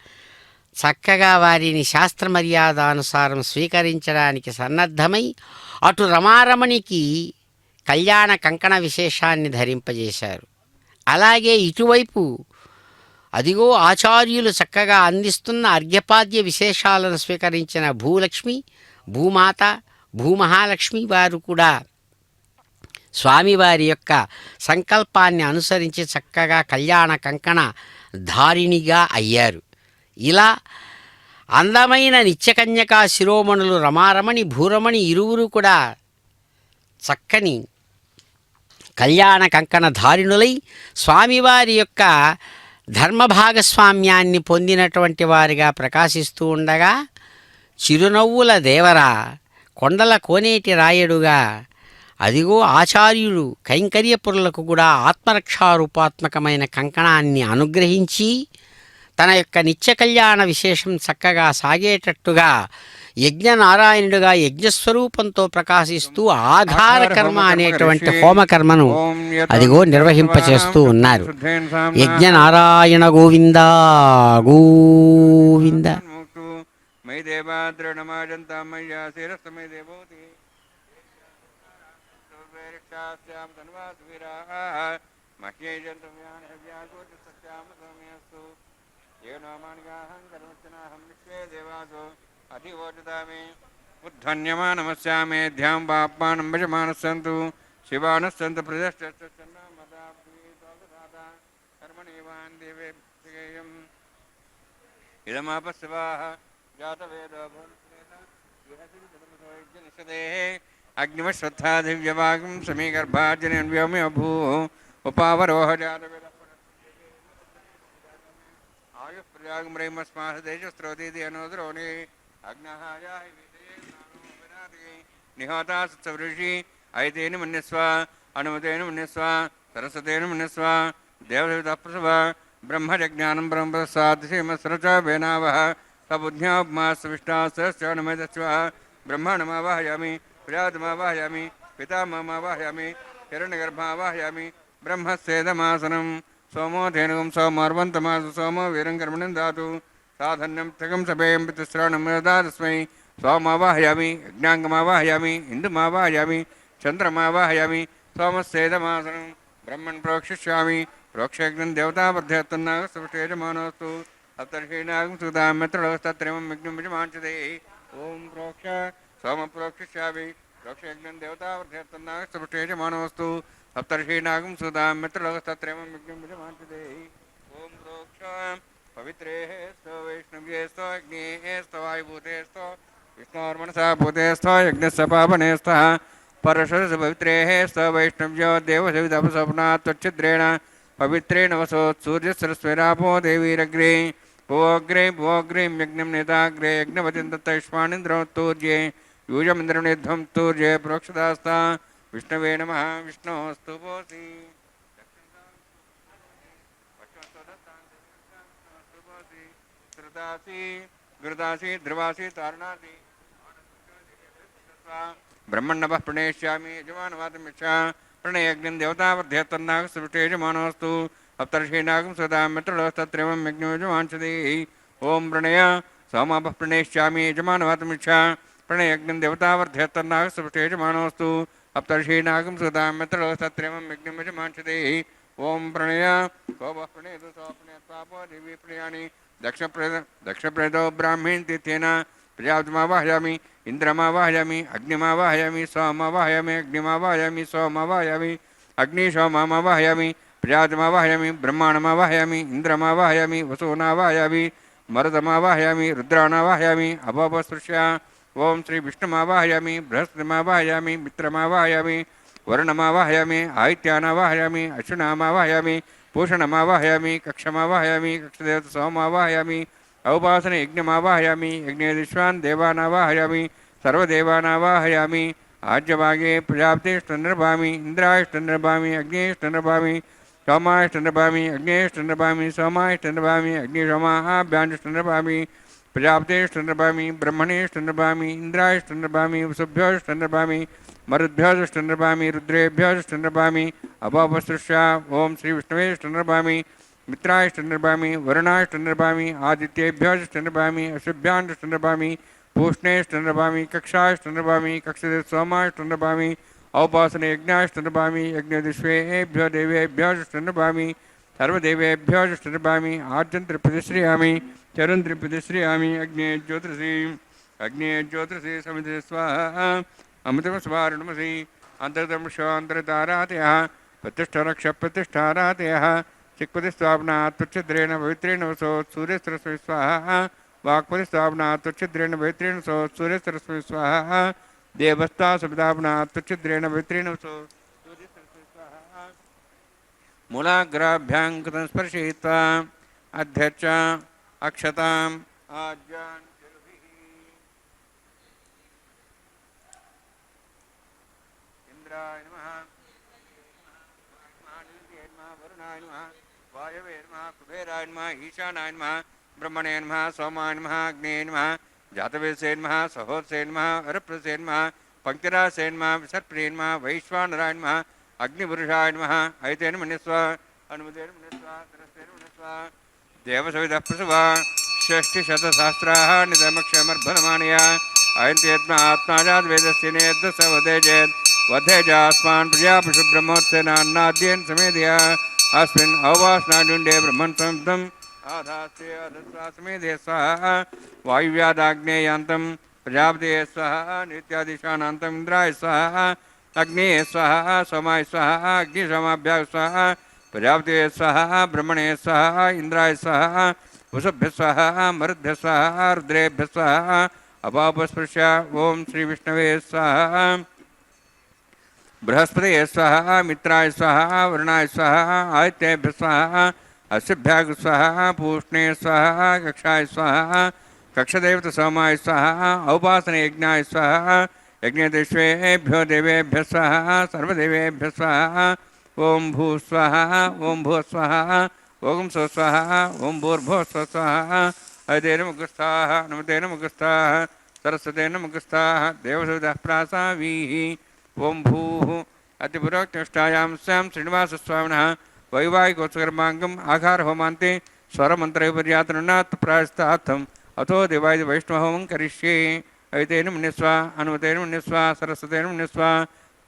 చక్కగా వారిని శాస్త్రమర్యాదానుసారం స్వీకరించడానికి సన్నద్ధమై అటు రమారమణికి కళ్యాణ కంకణ విశేషాన్ని ధరింపజేశారు. అలాగే ఇటువైపు అదిగో ఆచార్యులు చక్కగా అందిస్తున్న అర్ఘ్యపాద్య విశేషాలను స్వీకరించిన భూలక్ష్మి భూమాత భూమహాలక్ష్మి వారు కూడా స్వామివారి యొక్క సంకల్పాన్ని అనుసరించి చక్కగా కళ్యాణ కంకణ ధారిణిగా అయ్యారు. ఇలా అందమైన నిత్యకన్యకా శిరోమణులు రమారమణి భూరమణి ఇరువురు కూడా చక్కని కళ్యాణ కంకణ ధారిణులై స్వామివారి యొక్క ధర్మభాగస్వామ్యాన్ని పొందినటువంటి వారిగా ప్రకాశిస్తూ ఉండగా చిరునవ్వుల దేవర కొండల కోనేటి రాయడుగా అదిగో ఆచార్యులు కైంకర్యపురులకు కూడా ఆత్మరక్షారూపాత్మకమైన కంకణాన్ని అనుగ్రహించి తన యొక్క నిత్య కళ్యాణ విశేషం చక్కగా సాగేటట్టుగా యజ్ఞనారాయణుడుగా యజ్ఞస్వరూపంతో ప్రకాశిస్తూ ఆఘార కర్మ అనేటువంటి హోమకర్మను అదిగో నిర్వహింపచేస్తూ ఉన్నారు. యజ్ఞనారాయణ గోవింద గోవింద. మై దేవాద్రణమాజంతా మయ్యా శిరస్సమై దేవోతి శ్యామ ధన్వాస్ వీరాః మహ్యేజంతం యానవ్యాగోచ సత్యామ సౌమ్యస్తు ఏనోమానిగాహం కర్మచనాహం విశ్వే దేవాసో అధివోచతామి ఉద్ధన్యమానమస్యామే ధ్యాం పాప్మానం భజమానస్సంతు శివానస్సంతు ప్రజశ్చన్నామదాప్రీతోదాతా కర్మణీవాన్ దేవేయం ఇదమాపస్వాహ జాతవేదో అగ్నిమశ్రద్ధా దివ్యవాగం సమీగర్భార్జన వ్యోమి అభూ ఉపావరోహ జాతవేద ఆయు ప్రజాగం రేమస్మాహదేజస్త్రోదీది అనోద్రోణి అగ్నహాయాహి నిహోతా సృషి ఐతేన మన్యస్వ అనుమతేన మన్యస్వ సరస్వతేన మన్యస్వ దేవదేవత ప్రసవ బ్రహ్మజ్ఞానం బ్రహ్మసాధ్యమస్రచ వేనావహ సబుద్ధ్యామాస్విష్టాస్య నమేదస్వ బ్రహ్మాణమావాహయామి ప్రజాతమావాహయామి पितामहमावाहयामि हिरण्यगर्भावाहयामि ब्रह्मस्येदमासनं सोमो धेनुगं सोमर्वन्तमासु सोमो वीरं कर्मणं दातु साधन्यं त्रिगं सभेयं पितृश्रवणं दस्मै सोमावाहयामि यज्ञाङ्गमावाहयामि इन्दुमावाहयामि चन्द्रमावाहयामि सोमस्येदमासनं ब्रह्मन् प्रोक्षिष्यामि प्रोक्षयज्ञं देवतावर्ध्यत्तन्नागस्तुष्टेजमानोऽस्तु सप्तर्षीणागं सुतां मित्रलोस्तत्रिमं विघ्नं विजमाञ्चते ॐ प्रोक्ष सोमप्रोक्षिष्यामि प्रोक्षयज्ञं देवतावर्ध्यत्तन्नागस्तुष्टेजमानोऽस्तु सप्तर्षीणागं सुतां मित्रलोस्तत्रिमं विघ्नं विजमाञ्चते ॐ प्रोक्ष पवित्रेः स्तो वैष्णव्येस्तो अग्नेस्तो वायुभूतेस्तो विष्णोर्मनसा भूतेस्तो यज्ञस्य पावनेस्तः परशुरस पवित्रेः स्तो वैष्णव्यो देवसविदपसपनात् त्वच्छिद्रेण पवित्रेण वसोत् सूर्यसरस्वरापो देवीरग्रे भुवोग्रीं यज्ञं नेताग्रे यज्ञवतिं दत्तयुष्मानिन्द्रोत्तूर्ये यूयमिन्द्रनिध्वं तूर्ये प्रोक्षदास्ता विष्णवे नमः विष्णोस्तु भोसि गुरुदासी ध्रुवासी तारणासी ब्रह्मण्णवः प्रणेष्यामि यजमानवादमिच्छा प्रणयज्ञं देवतावर्ध्यत्तन्नागस्तुष्टेजमानोऽस्तु सप्तर्षीणागं सदा मित्रलोस्तत्रिमं यज्ञो यजमांसति ॐ प्रणय सोमापः प्रणेष्यामि यजमानवादमिच्छा प्रणयज्ञं देवतावर्ध्यत्तन्नागस्तुष्टेजमानोऽस्तु सप्तर्षीणागं सदा मित्रलोस्तत्रिमं यज्ञं यजमांसति ॐ प्रणय सोमः प्रणेतु सोपनेत्वापो देवी प्रियाणि दक्षप्रेदो ब्राह्मीण तीर्थेन प्रजापतिमावाहयामि इन्द्रमावाहयामि अग्निमावाहयामि सोममावाहयामि अग्निमावाहयामि सोममावाहयामि अग्निशोममावाहयामि प्रजापतिमावाहयामि ब्रह्माणमावाहयामि इन्द्रमावाहयामि वसूनावाहयामि मरुतमावाहयामि रुद्राणावाहयामि अभवस्पृश्य ॐ श्री विष्णुमावाहयामि बृहस्पतिमावाहयामि मित्रमावाहयामि वरुणमावाहयामि आदित्यानावाहयामि अश्विनामावाहयामि पूषणमावाहयामि कक्षमावाहयामि कक्षदेवतसोमावाहयामि औपासन यज्ञमावाहयामि यज्ञेश्वान् देवानावाहयामि सर्वदेवानावाहयामि आज्यभागे प्रजापतिष्ठनिर्भामि इन्द्रायष्ठनिर्भामि अग्नेष्ठनिर्भामि सोमायष्ठनिर्भामि अग्नेष्ठनिर्भामि सोमायष्ठनिर्भामि अग्निशोमाभ्याञ्जष्ठनिर्भामि प्रजापतिष्ठनिर्भामि ब्रह्मणेष्ठनिर्भामि इन्द्रायष्ठनिर्भामि वसुभ्योष्ठनिर्भामि मरुद्भ्योष्ठनिर्भामि रुद्रेभ्योष्ठनिर्भामि अभवसृष्य ॐ श्री विष्णुवेष्ठनिर्भामि मित्रायष्ठनिर्भामि वरुणायष्ठनिर्भामि आदित्येभ्योष्ठनिर्भामि अशुभ्याण्ष्ठनिर्भामि पूष्णेष्ठनिर्भामि कक्षायष्ठनिर्भामि कक्षदेवसोमायष्ठनिर्भामि औपासन यज्ञायष्ठनिर्भामि यज्ञदिश्वेभ्यो देवेभ्योष्ठनिर्भामि सर्वदेवेभ्योष्ठनिर्भामि आर्जन्त्रिप्रतिश्रियामि चरुन्त्रिप्रतिश्रियामि अग्ने ज्योतिषि समिति स्वाहा अमृतमस्वारुणमसि अन्तर्दंशान्तरतारातयः प्रतिष्ठारक्षप्रतिष्ठारातयः चिक्पतिस्वाप्नात् तुच्छिद्रेण पवित्रेण वसोत् सूर्यसरस्वती स्वाहा वाक्पतिस्वाप्नात् तुच्छिद्रेण पवित्रेण वसोत् सूर्यसरस्वती स्वाहा देवस्ता सविताप्नात् तुच्छिद्रेण पवित्रेण वसोत् सूर्यसरस्वती स्वाहा मूलाग्राभ्यां कृतं स्पर्शयित्वा अध्यक्ष अक्षताम् आज्ञान् इंद्राय नमः वरुणाय नमः वायवे नमः कुबेराय नमः ईशानाय नमः ब्रह्मणे नमः सोमाय नमः अग्ने नमः जातवेदसे नमः सहोदसे नमः अरप्रसे नमः पंक्तिरासे नमः विसर्प्रिये नमः वैश्वानराय नमः अग्निपुरुषाय नमः ऐतेन मन्यस्व अनुमतेन मन्यस्व तरस्तेन मन्यस्व देवसविदः प्रसवा षष्टिशतसहस्राः निधमक्षमर्भनमानया अयन्त्यत्म आत्माजाद्वेदस्य नेद्दस वदेजेत् वधेजास्मान् प्रजापशु ब्रह्मोत्सेनान्नाद्येन समेधया अस्मिन् अववासनाडुण्डे ब्रह्मन् संस्थम् आधास्ते अधस्वा समेधे स्वाहा वायुव्यादाग्नेयान्तं प्रजापतये स्वाहा नित्यादिशानान्तम् इन्द्राय स्वाहा अग्नेय स्वाहा सोमाय स्वाहा अग्निशोमाभ्याः स्वाहा प्रजापतये स्वाहा ब्रह्मणे स्वाहा इंद्राय स्वाहा वसुभ्यः स्वाहा मरुद्भ्यः स्वाहा रुद्रेभ्यः स्वाहा अपापस्पृश्य ओम श्री विष्णवे स्वाहा बृहस्पतये स्वाहा मित्राय स्वाहा वरुणाय स्वाहा आदित्येभ्यः स्वाहा अश्विभ्याग स्वाहा पूष्णे स्वाहा कक्षाय स्वाहा कक्षदेवतसोमाय स्वाहा औपासन यज्ञाय स्वाहा यज्ञदेश्वेभ्यो देवेभ्यः स्वाहा सर्वदेवेभ्यः स्वाहा ओम भू स्वाहा ओम भू स्वाहा ओम स्व स्वाहा ओम भूर्भुवः स्व स्वाहा अयतेन मुखस्थाः नमतेन मुखस्थाः सरस्वतेन मुखस्थाः देवसविदः प्रासावीः ఓం భూః అతిపురోక్తిష్టాయాం స్యాం శ్రీనివాసస్వామినः వైవాహికోత్సకర్మాంగం ఆకారహోమాంతే స్వరమంత్రైపర్యాతనున్నాత్ ప్రాయస్తార్థం అథో దేవాది వైష్ణవహోమం కరిష్యే. అయితేన మునిస్వ అనుమతేన మునిస్వ సరస్వతేన మునిస్వ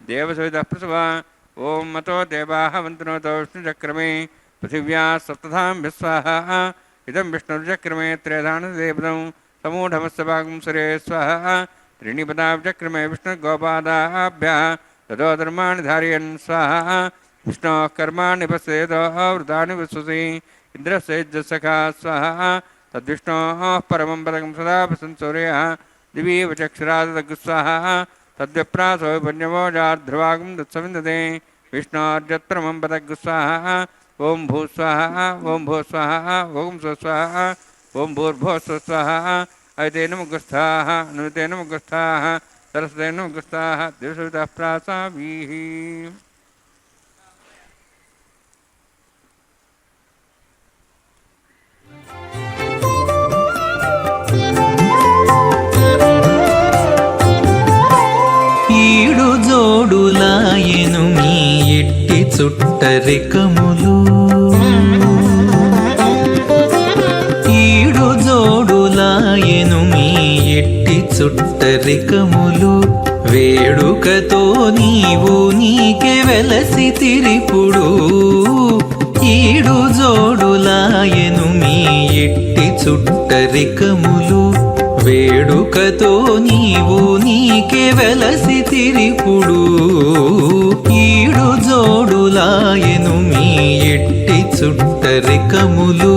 దేవసవిధః ప్రసవ. ఓం మతో దేవాః వంతనోతో విష్ణుచక్రమే పృథివ్యా సప్తధాం విశ్వాః ఇదం విష్ణుర్చక్రమే త్రేధానదేవదం సమూఢమస్య భాగం సరే స్వాహ. त्रीणि पदाब्जक्रमे विष्णुगोपादाभ्यः ततो धर्माणि धारयन् स्वाहा. विष्णोः कर्माणि पश्येतो वृतानि विश्वसि इन्द्रस्य यज्ञसखा स्वाहा. तद्विष्णोः परमं पदकं सदा प्रसंसूर्यः दिवीव चक्षुरादग्स्वाहा. तद्विप्रासो पुण्यवोजार्ध्रुवागं तत्सविन्दते विष्णोर्यत्रमं पदग्स्वाहा. ओं भूस्वाहा ओं भूस्वाहा ओं स्वस्वाहा ओं भूर्भुवः स्वस्वाहा. అయితేన ముగ్గుస్థాః అనుతేన ముగ్గుస్థాః సరస్వతేన ముగ్గుస్థాః దేవసవిధః ప్రాసావీః. ఈడు జోడులాయెను మీ ఎట్టి చుట్టరికములు. ఈడు జోడులాయెను మీ ఎట్టి చుట్టరికములు. వేడుకతో నీవు నీకే వెలసి తిరిపుడు. ఈడు జోడులాయెను మీ ఎట్టి చుట్టరికములు. వేడుకతో నీవు నీకే వెలసి తిరిపుడు. ఈడు జోడులాయెను మీ ఎట్టి చుట్టరికములు.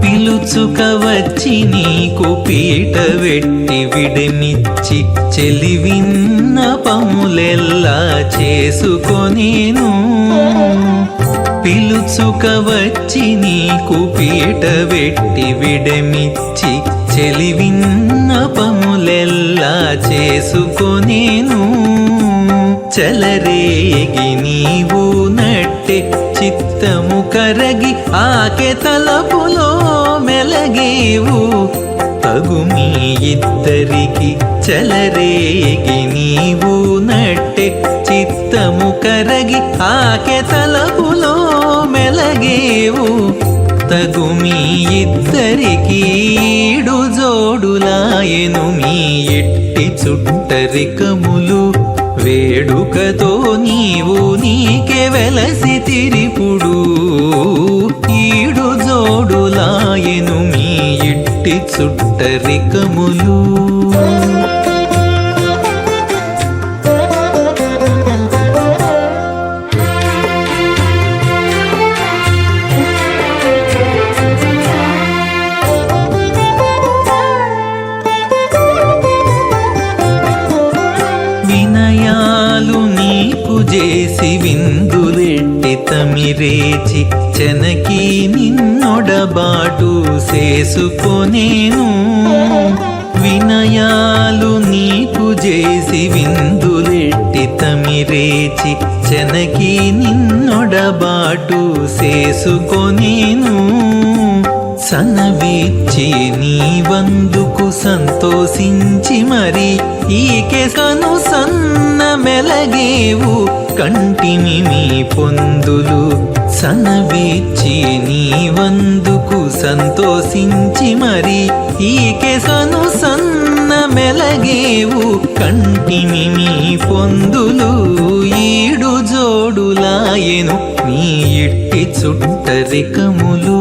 పిలుచుక వచ్చి నీకు పీట వెట్టి విడమిచ్చి చెలివిన్న పములెల్లా చేసుకొనేను. పిలుచుక వచ్చి నీకు పీట వెట్టి విడమిచ్చి చెలివిన్న పములెల్లా చేసుకొనేను. చలరేగి నీవు నట్టె చిత్తము కరగి ఆకె తలపులో మెలగేవు. తగు మీ ఇద్దరికి చలరేగి నీవు నట్టె చిత్తము కరగి ఆకె తలపులో మెలగేవు. తగు మీ ఇద్దరికి ఈడు జోడులాయెను మీ ఎట్టి చుట్టరికములు. వేడుకతో నీవు నీకే వెలసి తిరిపుడు. ఈడు జోడులాయెను మీ ఎట్టి చుట్టరికములు. వినయాలు నీకు చేసి విందులెట్టి తమిరేచి చెనకి నిన్నొడబాటు చేసుకొనేను. వినయాలు నీకు చేసి విందులెట్టి తమిరేచి చెనకి నిన్నొడబాటు చేసుకొనేను. సనవిచ్చి నీ వందుకు సంతోషించి మరి ఈకెసను సన్న మెలగేవు. కంటిని మీ పొందులు సనవిచ్చి నీ వందుకు సంతోషించి మరి ఈకెసను సన్న మెలగేవు. కంటిని మీ పొందులు ఈడు జోడులాయెను నీ ఎట్టి చుట్టరికములు.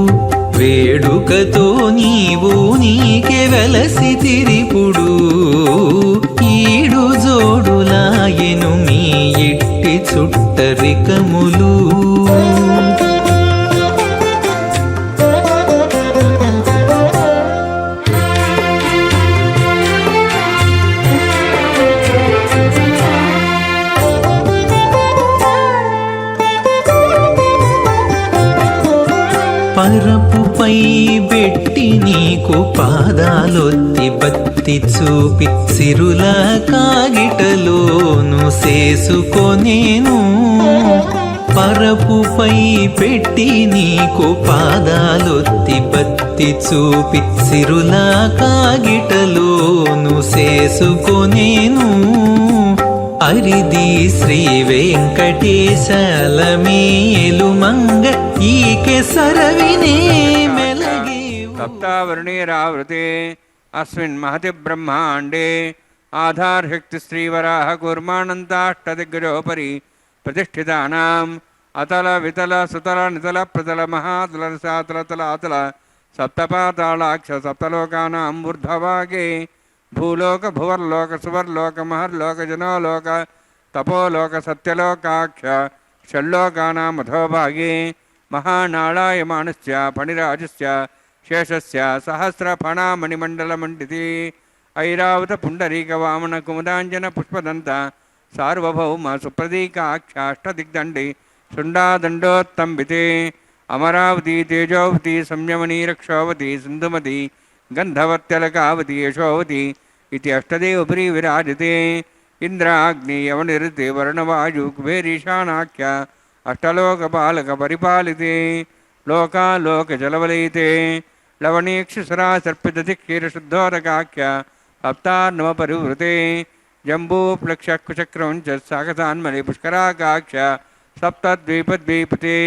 వేడుకతో నీవు నీకే వెలసి తిరిపుడు. ఈడు జోడులాయెను మీ ఎట్టి చుట్టరికములు. పరపుపై పెట్టి నీకు పాదాలొత్తి భక్తి బత్తి చూపి సిరుల కాగిటలోను చేసుకొనేను పరపుపై పెట్టి నీకు పాదాలొత్తి బత్తి చూపి సిరుల కాగిటలోను చేసుకొనేను అరిది శ్రీ వెంకటేశాలమేలు మంగ ఈకె సరవినే మెలగే సప్తావరణీరావృతే అస్మిన్ మహతి బ్రహ్మాండే ఆధారశక్తి శ్రీవరాహ కూర్మానంతాష్టదిగ్గజోపరి ప్రతిష్ఠితానాం అతల వితల సుతల నితల ప్రతల మహాతల సాతల తల అతల సప్తపాతాళాక్ష సప్తలోకానాం ఊర్ధ్వభాగే భూలోక భువర్లోక సువర్లోక మహర్లోక జనోలోక తపోలోక సత్యలోకాక్ష షల్లోకానాం అధోభాగే మహానాళాయమానస్య ఫణిరాజస్య శేషస్య సహస్రఫణామణిమండలమండితి ఐరావత పుండరీక వామన కుముదాంజన పుష్పదంత సార్వభౌమ సుప్రదీకాక్షాష్టదిగ్దండి శృండాదండోత్తంబితే అమరావతి తేజోవతి సంయమనీ రక్షోవతి సింధుమతి గంధవత్యలకావతి యశోవతి ఇది అష్టదేవపురీ విరాజతే ఇంద్రాగ్ని యవనిరుతే వర్ణవాయు కుబేరీశానాఖ్య అష్టలోకపాలక పరిపాలితే లోకాలోకజలవలయితే లవణీక్షుసరా సర్పిదతి క్షీరశుద్ధోదకాఖ్య సప్తార్ణవ పరివృతే జంబూప్లక్షకుచక్రం చ సాగతాన్మలి పుష్కరాకాక్ష సప్తద్వీపద్వీపతే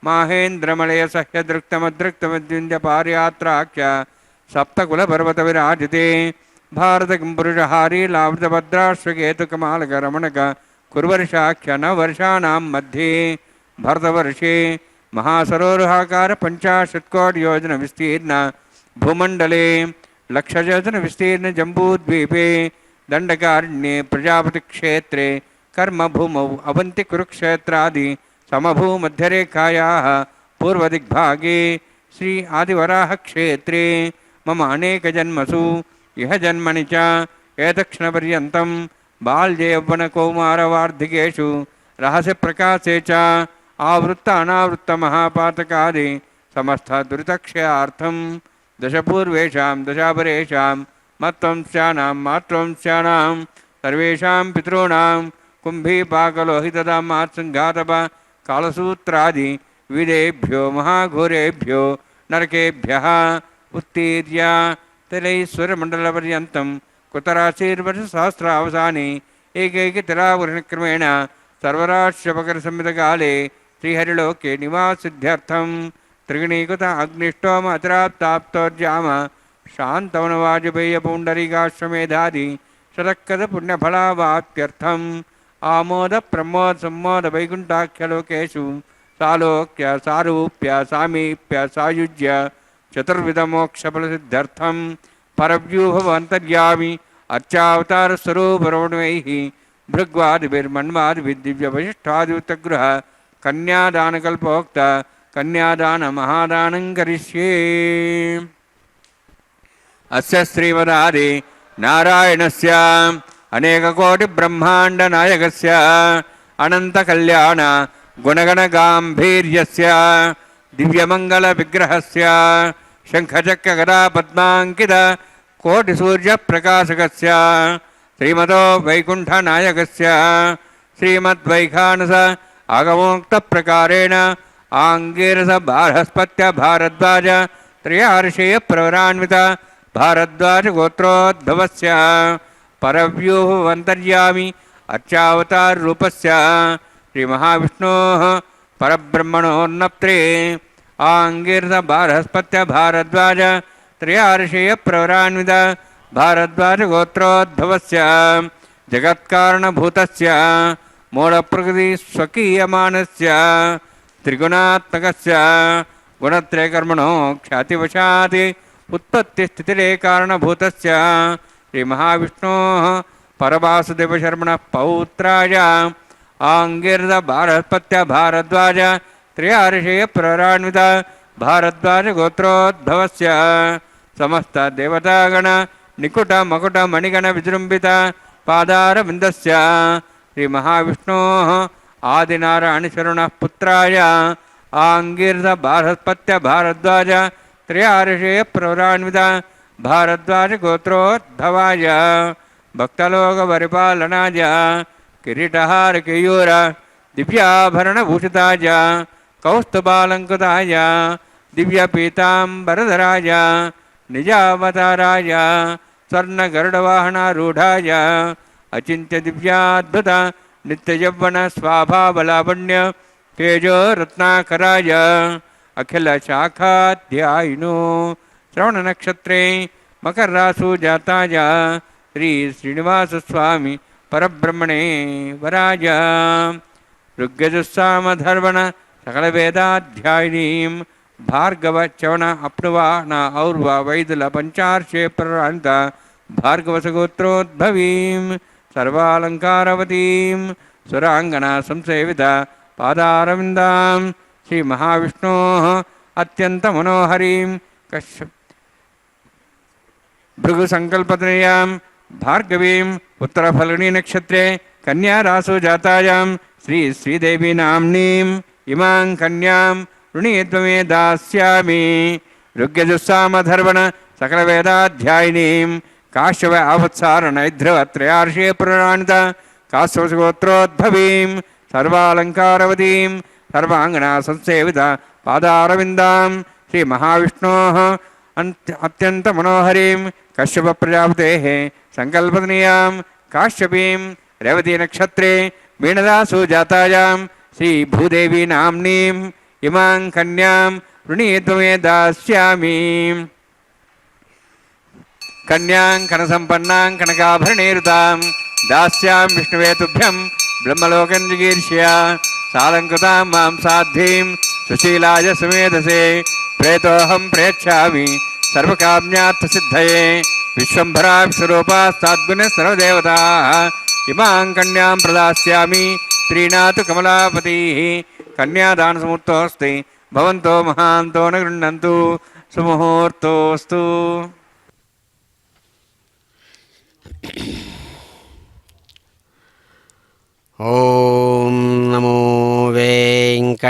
మాహేంద్రమలయ సహ్యదృక్తమదృక్తమద్వింద్య పార్యాత్రాఖ్య సప్తకులపర్వత విరాజితే భారతకిం పురుషహారీ లావృతభద్రాశ్వకేతుకమాలకరమణక కుర్వర్షాఖ్య నవర్షాణం మధ్యే భరతవర్షే మహాసరోరుహాకార పంచాశత్కోటియోజన విస్తీర్ణ భూమండలే లక్షయోజన విస్తీర్ణ జంబూద్వీపే దండకారణ్యే ప్రజాపతిక్షేత్రే కర్మభూమౌ అవంతి కురుక్షేత్రాది సమభూమధ్యరేఖాయాः పూర్వదిగ్భాగే శ్రీ ఆదివరాహక్షేత్రే మమ అనేకజన్మసు ఇహ జన్మని చ ఏతక్షణపర్యంతం బాల్య యౌవన కౌమారవార్ధికేషు రహస్యప్రకాశే చ ఆవృత్త అనావృత్త మహాపాతకాది సమస్త దురితక్షయార్థం దశపూర్వేషాం దశాపరేషాం మత్వంస్యానాం మాతృవంస్యానాం సర్వేషాం పితॄణాం కుంభీపాకలోహితదామాత్సంఘాతప కాలసూత్రాది విదేభ్యో మహాఘోరేభ్యో నరకేభ్యః ఉత్తీర్య తిలైశ్వరమండలపర్యంతం కుతరాశీర్వర్షసహస్రావసానే ఏకైకతిలావృణక్రమేణ సర్వరాశ్యపకరసంహితకాలే శ్రీహరిలోకే నివాసిద్ధ్యర్థం త్రిగుణీకృత అగ్నిష్టోమ అతిరాప్తాప్తోర్జామ శాంతవనవాజపేయ పౌండరీకాశ్వమేధాది శతక్కద పుణ్యఫలావాప్యర్థం ఆమోద ప్రమోద సమ్మోద వైకుంఠాఖ్యలోకేషు సాలోక్య సారూప్య సామీప్య సాయుజ్య చతుర్విధమోక్షఫలసిద్ధ్యర్థం పరవ్యూహవంతర్యామి అర్చావతారస్వరూపరమణైః భృగ్వాదిభిర్మన్వాదిభిర్దివ్యవశిష్టాదివృత్తగృహ కన్యాదానకల్పోక్త కన్యాదాన మహాదానం కరిష్యే. అస్య శ్రీమదాది నారాయణస్య అనేకకోటి బ్రహ్మాండ నాయకస్య అనంత కళ్యాణ గుణగణ గాంభీర్యస్య దివ్యమంగళ విగ్రహస్య శంఖచక్ర గదా పద్మాంకిత కోటి సూర్య ప్రకాశకస్య శ్రీమతో వైకుంఠ నాయకస్య శ్రీమద్వైఖానస ఆగమోక్త ప్రకారేణ ఆంగీరస బారహస్పత్య భారద్వాజ త్రయార్షేయ ప్రవరాన్విత భారద్వాజ గోత్రోద్భవస్య పరవ్యూహవంతర్యామి అర్చావతార రూపస్య శ్రీ మహావిష్ణోః పరబ్రహ్మణోర్నప్త్రే ఆంగీరస బారహస్పత్య భారద్వాజ త్రయార్షేయ ప్రవరాన్విత భారద్వాజ గోత్రోద్భవస్య జగత్కారణభూతస్య మూలప్రకృతి స్వకీయమానస్య త్రిగుణాత్మకస్య గుణత్రయకర్మణో ఖ్యాతివశాత్ ఉత్పత్తిస్థితిరే కారణభూతస్య శ్రీ మహావిష్ణోః పరవాసుదేవశర్మణః పౌత్రాయ ఆంగీరస బారహస్పత్య భారద్వాజ త్రయార్షేయ ప్రవరాన్విత భారద్వాజ గోత్రోద్భవస్య సమస్త దేవతాగణ నికుట మకుట మణిగణ విజృంభిత పాదారవిందస్య శ్రీ మహావిష్ణోః ఆదినారాయణశరణః పుత్రాయ ఆంగీరస బారహస్పత్య భారద్వాజ త్రయార్షేయ ప్రవరాన్విత భారద్వాజ గోత్రోద్భవాయ భక్తలోక పరిపాలనాయ కిరీటహార కేయూర దివ్యాభరణభూషితాయ కౌస్తుభాలంకృతాయ దివ్యపీతాంబరధరాయ నిజావతారాయ స్వర్ణగరుడవాహనారూఢాయ అచింత్య దివ్యాద్భుత నిత్యయవ్వన స్వాభావలావణ్య తేజో రత్నాకరాయ అఖిల శాఖాధ్యాయినో శ్రవణ నక్షత్రే మకర రాసు జాతాయ శ్రీ శ్రీనివాసస్వామి పరబ్రహ్మణే వరాయ ఋగ్యజుస్సామధర్వణ సకల వేదాధ్యాయినీం భార్గవ చవణ అప్నువా నా ఔర్వ వైదుల పంచార్షే ప్రాంత భార్గవసగోత్రోద్భవీం సర్వాలంకారవతీం సురాంగణ సంసేవిత పాదారవిందాం శ్రీ మహావిష్ణో అత్యంత మనోహరీం భృగు సంకల్పతనయాం భార్గవీం ఉత్తరఫల్గుణీ నక్షత్రే కన్యా రాసు జాతాయాం శ్రీ శ్రీదేవి నామ్నీం ఇమాం కన్యాం ऋणीत्वमे दास्यामि ऋग्यजुस्सामधर्वण सकलवेदाध्यायिनीं काश्यप आवत्सारणैध्रवत्रयार्षे पुराणित काश्यपगोत्रोद्भवीं सर्वालङ्कारवतीं सर्वाङ्गना संसेवित पादारविन्दां श्रीमहाविष्णोः अत्यन्तमनोहरीं कश्यपप्रजापतेः सङ्कल्पनीयां काश्यपीं रेवतीनक्षत्रे वीणदासु जातायां श्रीभूदेवी नाम्नीं इमां कन्यां ऋणीत्वमे दास्यामि कन्यां कनसम्पन्नां कनकाभरणीरुतां दास्यां विष्णुवे तुभ्यं ब्रह्मलोकं जिगीर्ष्य सालङ्कृतां मां साध्वीं सुशीलाय सुमेधसे प्रेतोऽहं प्रेच्छामि सर्वकाम्यार्थसिद्धये विश्वम्भरा विश्वरूपा साद्गुणः सर्वदेवताः इमां कन्यां प्रदास्यामि श्रीनाथ कमलापतिः कन्यादानसमुहूर्तोऽस्ति भवन्तो महान्तो न गृह्णन्तु सुमुहूर्तोऽस्तु ఓం నమో వెంకటేశాయ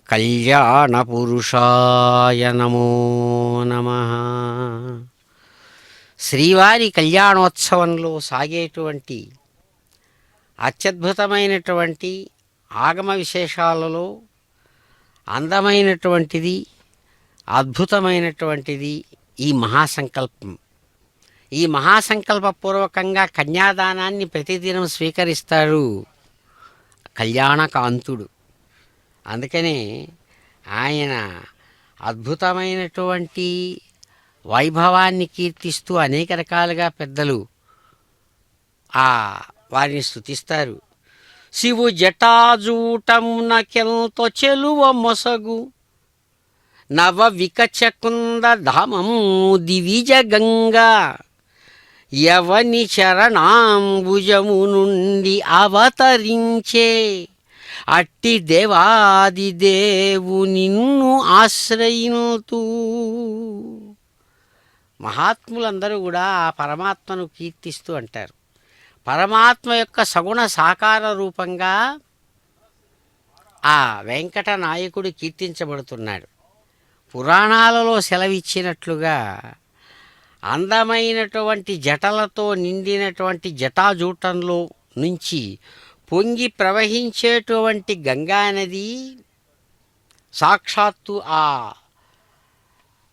కళ్యాణపురుషాయ నమో నమః. శ్రీవారి కళ్యాణోత్సవంలో సాగేటువంటి అత్యద్భుతమైనటువంటి ఆగమ విశేషాలలో అందమైనటువంటిది అద్భుతమైనటువంటిది ఈ మహాసంకల్పం. ఈ మహాసంకల్పపూర్వకంగా కన్యాదానాన్ని ప్రతిదినం స్వీకరిస్తాడు కళ్యాణకాంతుడు. అందుకనే ఆయన అద్భుతమైనటువంటి వైభవాన్ని కీర్తిస్తూ అనేక రకాలుగా పెద్దలు వారిని స్తుతిస్తారు. శివు జటాజూటమునకెంతో చెలువ మొసగు నవ వికచకుంద ధామము దివిజ గంగా యవని చరణాంబుజము నుండి అవతరించే అట్టి దేవాది దేవు నిన్ను ఆశ్రయింతూ. మహాత్ములందరూ కూడా ఆ పరమాత్మను కీర్తిస్తూ అంటారు. పరమాత్మ యొక్క సగుణ సాకార రూపంగా ఆ వెంకట నాయకుడు కీర్తించబడుతున్నాడు. పురాణాలలో సెలవిచ్చినట్లుగా అందమైనటువంటి జటలతో నిండినటువంటి జటాజూటంలో నుంచి పొంగి ప్రవహించేటువంటి గంగా నది సాక్షాత్తు ఆ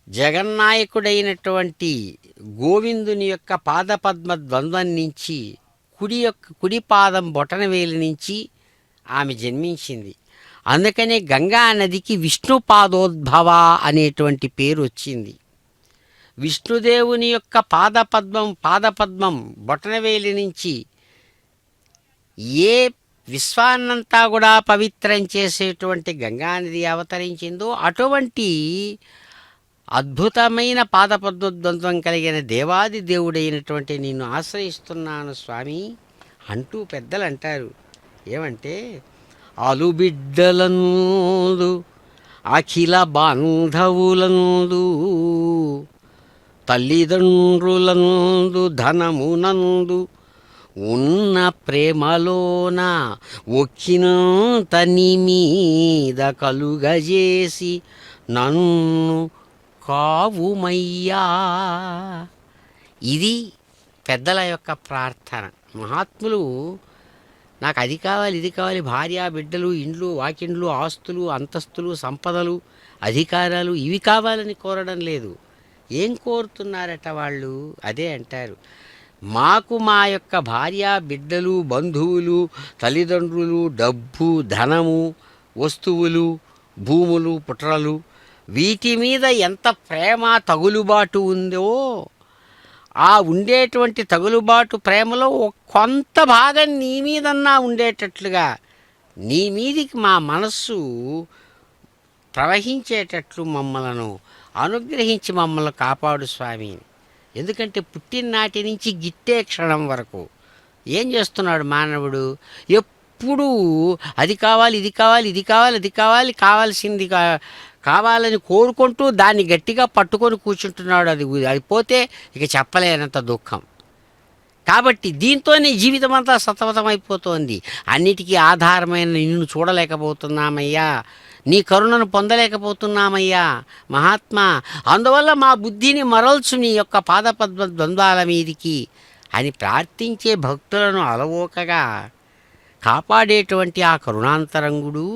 జగన్నాయకుడైనటువంటి గోవిందుని యొక్క పాదపద్మ ద్వంద్వం నుంచి కుడి పాదం బొటనవేలి నుంచి ఆమె జన్మించింది. అందుకనే గంగా నదికి విష్ణు పాదోద్భవ అనేటువంటి పేరు వచ్చింది. విష్ణుదేవుని యొక్క పాదపద్మం బొటనవేలి నుంచి ఏ విశ్వాన్నంతా కూడా పవిత్రం చేసేటువంటి గంగానది అవతరించిందో అటువంటి అద్భుతమైన పాదపద్మద్వంద్వం కలిగిన దేవాది దేవుడైనటువంటి నిన్ను ఆశ్రయిస్తున్నాను స్వామి అంటూ పెద్దలు అంటారు. ఏమంటే ఆలుబిడ్డలందు అఖిల బాంధవులందు తల్లిదండ్రులందు ధనమునందు ఉన్న ప్రేమలోన ఒక్కినంత నీ మీద కలుగజేసి నన్ను కావుమయ్యా. ఇది పెద్దల యొక్క ప్రార్థన. మహాత్ములు నాకు అది కావాలి, ఇది కావాలి, భార్య, బిడ్డలు, ఇండ్లు, వాకిండ్లు, ఆస్తులు, అంతస్తులు, సంపదలు, అధికారాలు ఇవి కావాలని కోరడం లేదు. ఏం కోరుతున్నారట వాళ్ళు? అదే అంటారు, మాకు మా యొక్క భార్య, బిడ్డలు, బంధువులు, తల్లిదండ్రులు, డబ్బు, ధనము, వస్తువులు, భూములు, పుట్రలు, వీటి మీద ఎంత ప్రేమ తగులుబాటు ఉందో ఆ ఉండేటువంటి తగులుబాటు ప్రేమలో కొంత భాగం నీ మీదన్నా ఉండేటట్లుగా నీ మీదికి మా మనస్సు ప్రవహించేటట్లు మమ్మలను అనుగ్రహించి మమ్మల్ని కాపాడు స్వామి. ఎందుకంటే పుట్టిననాటి నుంచి గిట్టే క్షణం వరకు ఏం చేస్తున్నాడు మానవుడు? ఎప్పుడూ అది కావాలి, ఇది కావాలి, ఇది కావాలి, అది కావాలి, కావాల్సింది కావాలని కోరుకుంటూ దాన్ని గట్టిగా పట్టుకొని కూర్చుంటున్నాడు. అది పోతే ఇక చెప్పలేనంత దుఃఖం. కాబట్టి దీంతోనే జీవితం అంతా సతమతమైపోతోంది. అన్నిటికీ ఆధారమైన నిన్ను చూడలేకపోతున్నామయ్యా, నీ కరుణను పొందలేకపోతున్నామయ్యా మహాత్మా. అందువల్ల మా బుద్ధిని మరల్చు నీ యొక్క పాదపద్మ ద్వంద్వాల మీదికి అని ప్రార్థించే భక్తులను అలవోకగా కాపాడేటువంటి ఆ కరుణాంతరంగుడు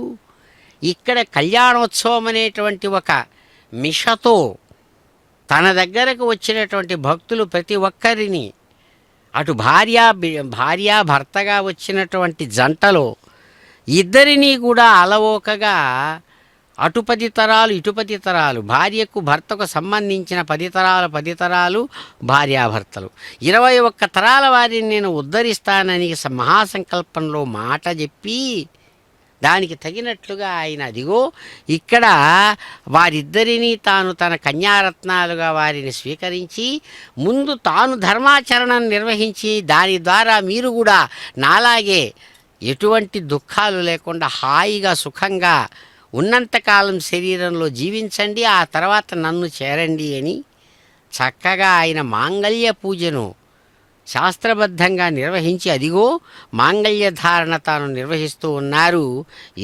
ఇక్కడ కళ్యాణోత్సవం అనేటువంటి ఒక మిషతో తన దగ్గరకు వచ్చినటువంటి భక్తులు ప్రతి ఒక్కరిని, అటు భార్య భర్తగా వచ్చినటువంటి జంటలో ఇద్దరినీ కూడా అలవోకగా అటు 10 తరాలు ఇటు 10 తరాలు, భార్యకు భర్తకు సంబంధించిన 10 తరాలు భార్యాభర్తలు 21 తరాల వారిని నేను ఉద్ధరిస్తానని మహాసంకల్పంలో మాట చెప్పి దానికి తగినట్లుగా ఆయన అదిగో ఇక్కడ వారిద్దరినీ తాను తన కన్యారత్నాలుగా వారిని స్వీకరించి ముందు తాను ధర్మాచరణం నిర్వహించి దాని ద్వారా మీరు కూడా నాలాగే ఎటువంటి దుఃఖాలు లేకుండా హాయిగా సుఖంగా ఉన్నంతకాలం శరీరంలో జీవించండి, ఆ తర్వాత నన్ను చేరండి అని చక్కగా ఆయన మాంగళ్య పూజను శాస్త్రబద్ధంగా నిర్వహించి అదిగో మాంగళ్య ధారణ తాను నిర్వహిస్తూ ఉన్నారు.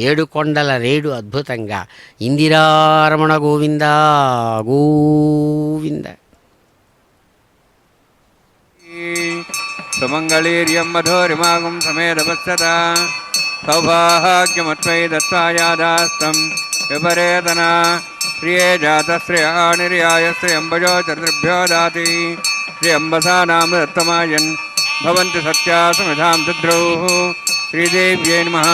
7 కొండల రేడు అద్భుతంగా. ఇందిరారమణ గోవింద గోవింద. సుమంగళీర్యం మధురిమాగం సమేధపశ్యత సౌభాగ్యమత్వై దత్తాయాదాస్తం విపరేతన ప్రియే జాతశ్రియ నిర్యాయ శ్రియంబజో చతుర్భ్యో దాతి శ్రీయంబసా నామ దత్తమాయన్ భవంతి సత్యా సమిధాం దుద్రౌ శ్రీదేవ్యై నమః.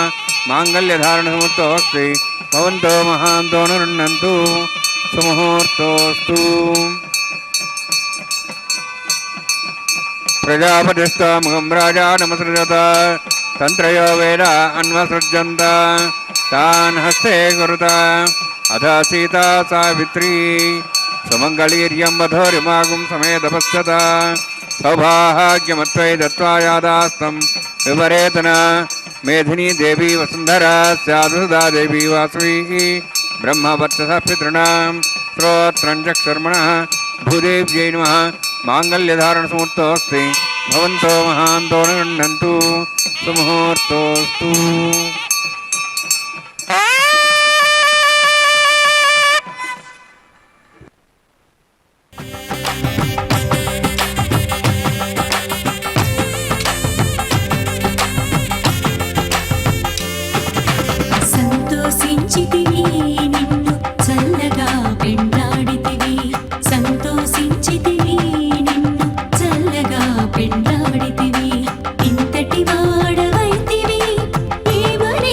మాంగళ్యధారణ ముహూర్తోస్తి భవంతో మహాంతో నృణ్ణంతు సుముహూర్తోస్తు. ప్రజాపతిస్తాముఖం రాజా నమసృజత తంత్రయో వేద అన్వసృజంత తాన్ హస్తే కురుత అథ సీతా సావిత్రీ సుమంగళీర్యం మధురిమాగం సమేధపశ్యత సౌభాగ్యమత్వై దత్వాయాదాస్తం విపరేతన మేధినీ దేవీ వసుంధరా స్యాదుదా దేవీ వాసవీ బ్రహ్మవర్చస పితॄణాం శ్రోత్రం చక్షుర్మణః భూదేవ్యై నమః. మాంగళ్యధారణ సుముహూర్తోస్తి భవంతో మహాంతో నృణ్ణంతు సుముహూర్తోస్తు. సంతోషించితివి నిన్ను చల్లగా పెండాడితివి, సంతోషించితివి నిన్ను చల్లగా పెండాడితివి, ఇంతటి వాడవైతివి ఏమని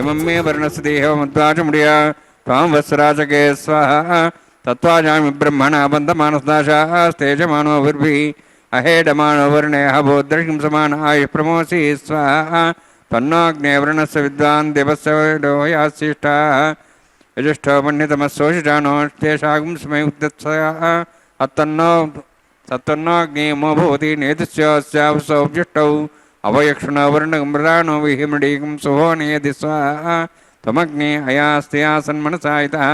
इमं मे वर्णस्य देहमद्वाचमुडिया त्वां वत्सराजके स्वाहा तत्त्वाजामि ब्रह्मणा बन्धमानसदाशाः स्तेजमानोभिर्भिः अहेडमानो वर्णयः बोद्धृं समानाय प्रमोसि स्वाहा तन्नोऽग्नेवर्णस्य विद्वान् देवस्य लोहयाशिष्टाः यजुष्ठो मन्यतमस्सोषिजानोष्टेषागुं स्मै उद्यत्सयाः तत्तन्नोऽग्नेमो भवति नेतस्योऽस्यावसौज्यष्टौ अवयक्षुणवर्णगम्रदानो विहिमडीकं सुहो नेयति स्वाहा त्वमग्ने अयास्त्यासन्मनसायितः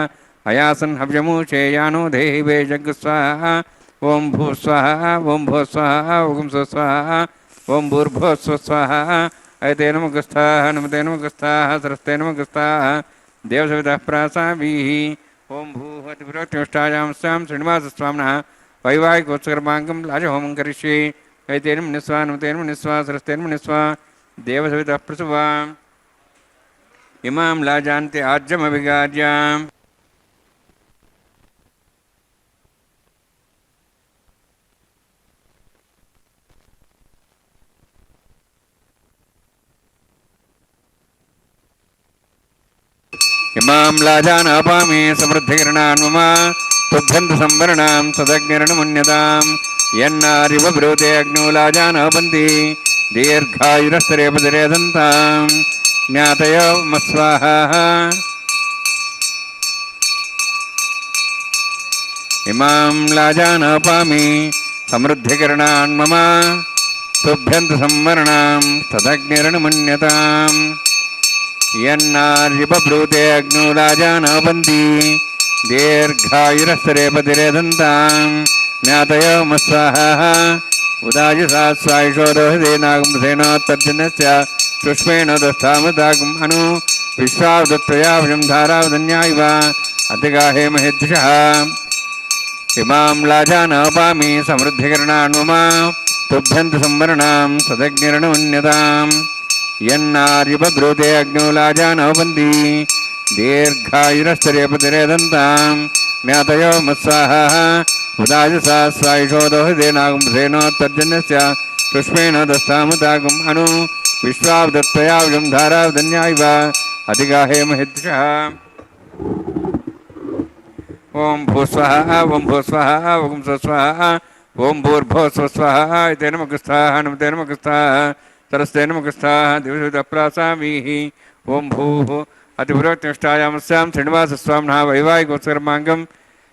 अयासन् हव्यमूषेयानो देहि वेजग् स्वाहा ॐ भू स्वाहा ॐ भो स्वाहा ॐ स्वस्वाहा ॐ भूर्भो स्वस्वाहा ऐते नमगस्थाः नमते नमगस्थाः सरस्ते नमगस्थाः देवसवितः प्रासाभिः ॐ भूः अतिपुरोत्तिष्ठायां स्यां श्रीनिवासस्वामिनः वैवाहिकोत्सकर्माङ्गं लाजहोमं करिष्ये ऐतेन मुनिस्वा नमतेन मुनिस्वा सरस्तेन मुनिस्वा देवसवितः प्रसुवा इमां लाजान्ते आज्यमभिगाज्याम् इमां लाजानापामे समृद्धिकिरणान् मम तुभ्यन्तसंवरणां सदग्निरणमुन्यतां यन्नारिवब्रूते अग्नौ लाजानापन्ति दीर्घायुरस्तरेपतिरेदन्तां ज्ञातयो मस्वाहा इमां लाजानापामे समृद्धिकिरणान् मम तुभ्यन्तसंवरणां सदग्निरणमुन्यतां यन्नार्यपब्रूते अग्नौ राजानापन्ति दीर्घायुरस्तरेपतिरेदन्तां ज्ञातयो मस्वाहा उदायुषा स्वायुषोदोहदेनागुंसेनोत्तर्जनस्य सुष्मेण दस्थामदागुम् अनु विश्वावदत्त्रयाभजं धारावदन्यायिव अतिगाहे महेद्विषः इमां लाजानापामि समृद्धिकरणान् मम तुभ्यन्तसंवरणां सदग्निरणमुन्यतां यन्नार्यपब्रूते अग्नौ लाजानापन्ति दीर्घायुरस्तरेपतिरेदन्तां ज्ञातयो मत्स्वाहा उदायुषा स्वायुषोदोहदेनागुंसेनोत्तर्जन्यस्य सुष्मेण दस्थामुदागुम् अनु विश्वावदत्त्रयाभजं धारावदन्यायिव अधिगाहे महेद्विषः ॐ भूस्वाहा ॐ भूस्वाहा ॐ स्वस्वाहा ॐ भूर्भुवः स्वस्वाहा इति नमगस्थाः नमते नमगस्थाः सरस्ते नमगस्थाः दिवसविदप्रासामीः ॐ भूः अतिपुरोत्तिष्ठायां स्यां श्रीनिवासस्वामिनः वैवाहिकोत्सकर्माङ्गं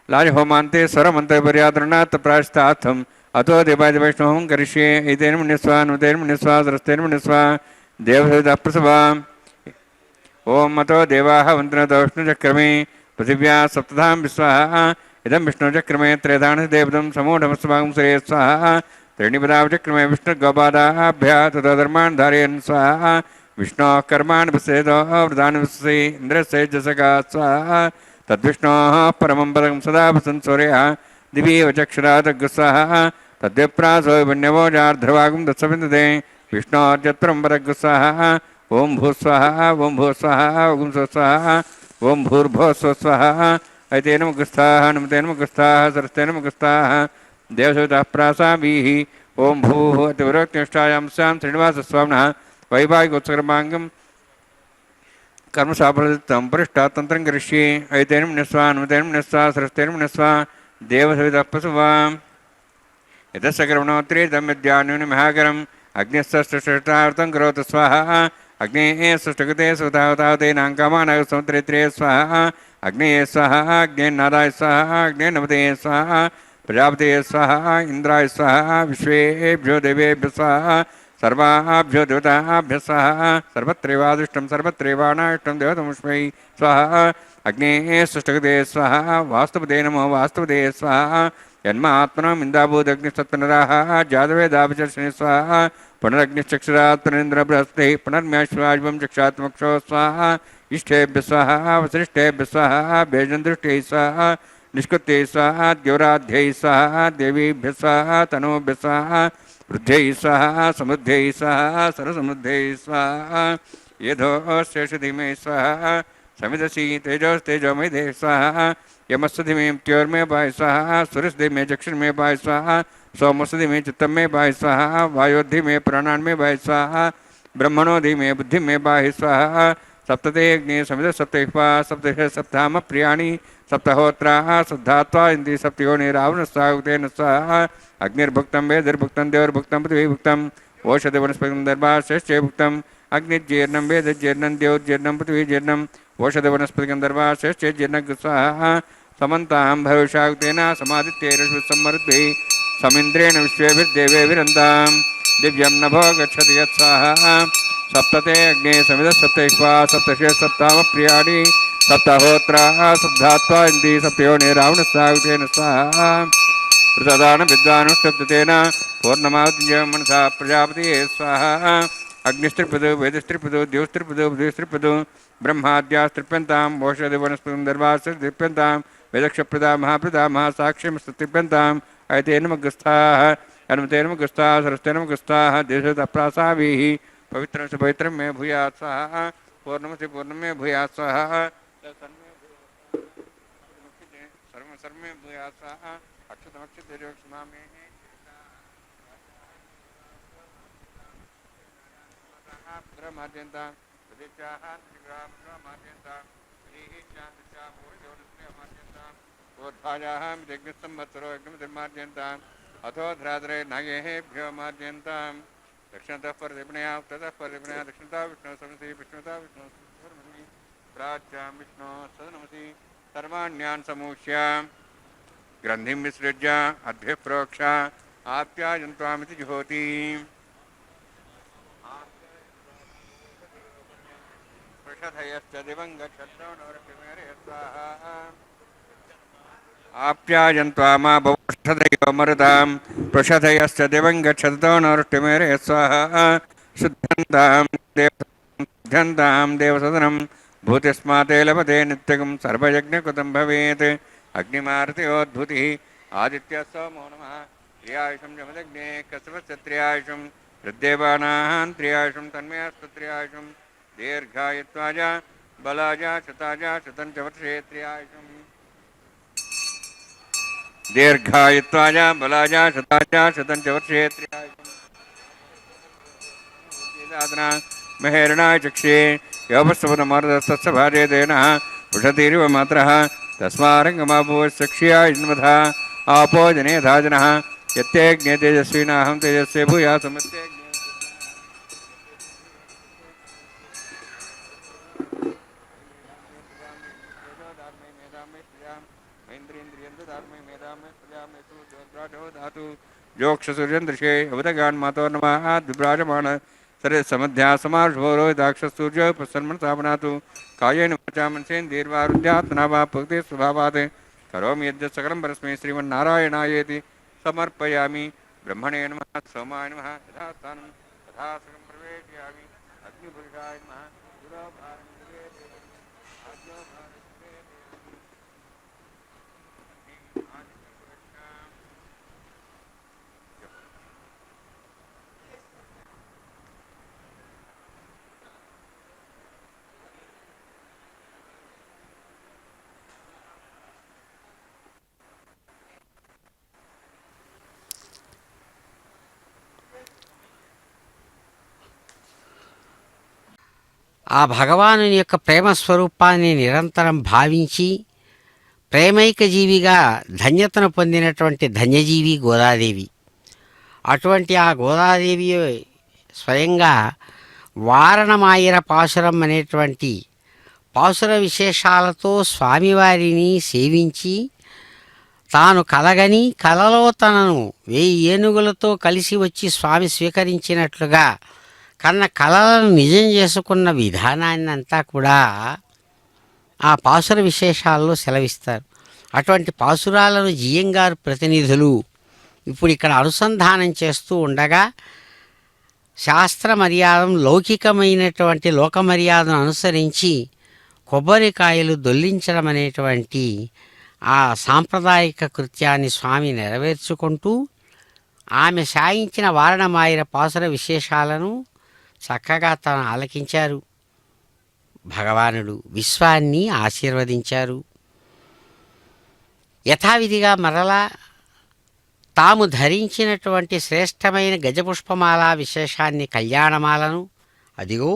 लाजहोमान्ते स्वरमन्तपर्यादरणात् प्रायश्चित्तार्थम् अतो देवादिवैष्णवं करिष्ये एतेन मुनिस्वा नमतेन मुनिस्वा सरस्तेन मुनिस्वा देवसविदप्रसवा ॐ अतो देवाः वन्दनतो विष्णुचक्रमे पृथिव्या सप्तधां विश्वाहा इदं विष्णुचक्रमे त्रयधानदेवतं समूढमस्वागं श्रेय स्वाहा त्रीणिपदावचक्रमे विष्णुगोपादाभ्यः ततो धर्मान् धारयन् स्वाहा विष्णोः कर्माणि पश्येतो वृदानि पश्यसि इन्द्रस्य जसका स्वाहा तद्विष्णोः परमं पदं सदा वसन् सूर्यः दिवि वचक्षुरादग्गुस्वाहा तद्विप्रासो वन्यवोजार्ध्रवागुं दत्सविन्दते विष्णोर्यत्परं पदग्गुस्वाहा ॐ भूस्वाहा ॐ भूस्वाहा ॐ स्वस्वाहा ॐ भूर्भुवः स्वस्वाहा ऐते नमगस्थाः नमते नमगस्थाः सरस्ते नमगस्थाः देवसवितः प्रासाभिः ॐ भूः अतिपुरोत्तिष्ठायां स्यां श्रीनिवासस्वामिनः वैवाहिकोत्सकर्माङ्गं कर्मसाफलयुक्तं परिष्टात् तन्त्रं करिष्ये ऐतेन मुनिस्वा नमतेन मुनिस्वा सरस्तेन मुनिस्वा देवसवितः प्रसवा यतस्य कर्मणोत्तरे दम्यद्यान्यूनमहाकरम् अग्निस्तष्टार्थं करोतु स्वाहा अग्नेः सृष्टकृते सुतावतावतेनाङ्कामानाय समुद्रेत्रे स्वाहा अग्नेये स्वाहा अग्नेन्नादाय स्वाहा अग्नेन्नमते स्वाहा प्रजापते स्वाहा इंद्राय स्वाहा विश्वेभ्यो देवेभ्यो स्वाहा सर्वाभ्यो देवताभ्यो स्वाहा सर्वत्रैवादृष्टं सर्वत्रैवानाष्टं देवतमुष्मै स्वाहा अग्नेः सृष्टकृते स्वाहा वास्तुपदे नमो वास्तुपदे स्वाहा जन्मात्मनम् इन्दाभूदग्निसत्पनराः जातवेदाभिचर्षणे स्वाहा पुनरग्निश्चक्षुरात् पुनरिन्द्र बृहस्पतिः पुनर्म्याश्वाजिवं चक्षात्मक्षो स्वाहा इष्टेभ्य स्वाहा वसिष्ठेभ्य स्वाहा भेजन्दृष्टैः स्वाहा निष्कृत्यै स्वाहा द्यौराध्यै स्वाहा देवीभ्य स्वाहा तनूभ्य स्वाहा वृद्ध्यै स्वाहा समृद्ध्यै स्वाहा सरसमृद्ध्यै स्वाहा येधोश्चेषधीमे स्वाहा समिदसि तेजोस्तेजोमयधे स्वाहा यमस्वधिमे त्योर्मे पाय स्वाहा सुरस्धिमे चक्षुर्मे पाय स्वाहा सोमस्वधिमे चित्तमे पाय स्वाहा वायोधिमे प्राणान्मे पाय स्वाहा ब्रह्मणोधिमे बुद्धिमे पाय स्वाहा सप्तते अग्नि समित सप्तहिपा सप्तश सप्ताम प्रियाणि सप्तहोत्राः सप्तात्वा इन्दी सप्तयोनिरावणस्वाहुतेन स्वाहा अग्निर्भुक्तं वेदिर्भुक्तं देवर्भुक्तं पृथ्वीभुक्तं ओषधिवनस्पतिं दर्भाश्रेष्ठे भुक्तं अग्निजीर्णं वेदजीर्णं देवजीर्णं पृथ्वीजीर्णं ओषधिवनस्पतिं दर्भाश्रेष्ठे जीर्णं स्वाहा समन्तां भविष्याहुतेन समादित्यैरश्वत्समृद्भिः समिन्द्रेण विश्वेभिर्देवेभिरन्तां दिव्यं नभो गच्छति यत्स्वाहा सप्तते अग्ने समित सप्तहिपा सप्तशे सप्ताम प्रियाणि सप्तहोत्राः सप्तात्वा इन्दी सप्तयोनिरावणस्वाहुतेन स्वाहा प्रदान विद्वानुष्टब्दतेन पूर्णमावतिं मनसा प्रजापतिये स्वाहा अग्निस्त्रिपदो वेदस्त्रिपदो द्योस्त्रिपदो बुधिस्त्रिपदो ब्रह्माद्यास्त्रिप्यन्ताम् ओषधिवनस्पतिं दर्भास्त्रिप्यन्तां वेदक्षप्रदा महाप्रदा महासाक्ष्यमस्तृप्यन्ताम् ऐतेन मग्गस्थाः हनुमतेन मग्गस्थाः सरस्तेन मग्गस्थाः देशतप्रासाभिः पवित्रं च पवित्रं मे भूयात् स्वाहा पूर्णमसि पूर्णं मे भूयात् स्वाहा सर्वं सर्वं मे भूयात् स्वाहा अक्षतमक्षतेर्योक्षमामे पुत्रमाद्यन्तां प्रदित्याः त्रिग्राममाद्यन्तां श्रीश्चान्द्रचापूर्योनिमाद्यन्तां गोद्भाजाः यज्ञसंवत्सरो यज्ञमतिर्माद्यन्ताम् अथो ध्राद्रे नागेभ्यो माद्यन्तां दक्षिणतः परदिपणया उत्तरतः परदिपणया दक्षिणतः विष्णु सरमसि विष्णुतः विष्णु सरमसि प्राच्यां विष्णु सदनमसि सर्वाण्यान् समूह्य ग्रन्थिं विसृज्य अद्भिः प्रोक्ष आप्यायन्त्वामिति जुहोति प्रषधयश्च दिवं गच्छन्तो नवरतिमेरे स्वाहा आप्यायन्त्वामा भवषधयो मरुतां प्रषधयश्च दिवं गच्छन्तो नवरतिमेरे स्वाहा शुद्धन्तां देवसदनं भूतिस्माते लभते नित्यं सर्वयज्ञकृतं भवेत् अग्निमारुत्योद्भूतिः आदित्यस्सोमो नमः त्र्यायुषं जमदग्ने कस्वस्य त्र्यायुषं हृद्देवानां त्र्यायुषं तन्मयस्तु त्र्यायुषं दीर्घायुत्वाज बलाज शताज शतं च वर्षे त्र्यायुषं दीर्घायुत्वाज बलाज शताज शतं च वर्षे त्र्यायुषं महेरणाय चक्षे योपस्तवनमर्दस्तस्य भार्ये देनः वृषतीरिव मात्रः तस्मारङ्गमाभूवश्चक्ष्या इन्वधा आपो जने धाजनः यत्तेऽग्ने तेजस्विनाहं तेजस्वे भूया समस्ते जोक्षसूर्यन्दृशे अवतगान्मातो नमः द्विभ्राजमान सरे समध्या समार्षभोरो दाक्षसूर्य प्रसन्नतापनातु कायेन वाचा मनसेन्द्रियैर्वारुद्ध्यात्मना वा भक्ति स्वभावात् करोमि यद्यत् सकलं परस्मै श्रीमन्नारायणायेति समर्पयामि ब्रह्मणे नमः सोमाय नमः यथास्थानं तथा सकलं प्रवेशयामि अग्निपुरुषाय नमः ఆ భగవానుని యొక్క ప్రేమ స్వరూపాన్ని నిరంతరం భావించి ప్రేమైక జీవిగా ధన్యతను పొందినటువంటి ధన్యజీవి గోదాదేవి. అటువంటి ఆ గోదాదేవి స్వయంగా వారణమాయిర పాసురం అనేటువంటి పాసుర విశేషాలతో స్వామివారిని సేవించి తాను కలగని కలలో తనను 1000 ఏనుగులతో కలిసి వచ్చి స్వామి స్వీకరించినట్లుగా కన్న కళలను నిజం చేసుకున్న విధానాన్ని అంతా కూడా ఆ పాసుర విశేషాల్లో సెలవిస్తారు. అటువంటి పాసురాలను జియ్యంగారు ప్రతినిధులు ఇప్పుడు ఇక్కడ అనుసంధానం చేస్తూ ఉండగా శాస్త్ర మర్యాదం లౌకికమైనటువంటి లోక మర్యాదను అనుసరించి కొబ్బరికాయలు దొల్లించడం అనేటువంటి ఆ సాంప్రదాయిక కృత్యాన్ని స్వామి నెరవేర్చుకుంటూ ఆమె సాగించిన వారణమాయిర పాసుర విశేషాలను చక్కగా తను ఆలకించారు. భగవానుడు విశ్వాన్ని ఆశీర్వదించారు. యథావిధిగా మరలా తాము ధరించినటువంటి శ్రేష్టమైన గజపుష్పమాల విశేషాన్ని కళ్యాణమాలను అదిగో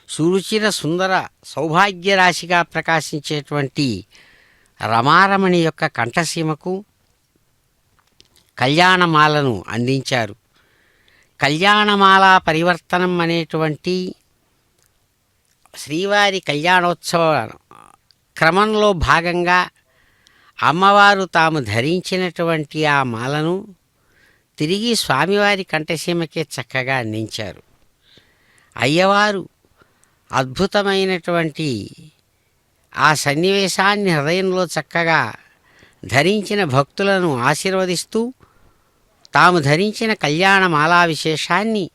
సురుచిర సుందర సౌభాగ్యరాశిగా ప్రకాశించేటువంటి రమారమణి యొక్క కంఠసీమకు కళ్యాణమాలను అందించారు. కళ్యాణమాల పరివర్తనం అనేటువంటి శ్రీవారి కళ్యాణోత్సవ క్రమంలో భాగంగా అమ్మవారు తాము ధరించినటువంటి ఆ మాలను తిరిగి స్వామివారి కంఠసీమకే చక్కగా అందించారు. అయ్యవారు అద్భుతమైనటువంటి ఆ సన్నివేశాన్ని హృదయంలో చక్కగా ధరించిన భక్తులను ఆశీర్వదిస్తూ తాము ధరించిన కళ్యాణమాలా విశేషాన్ని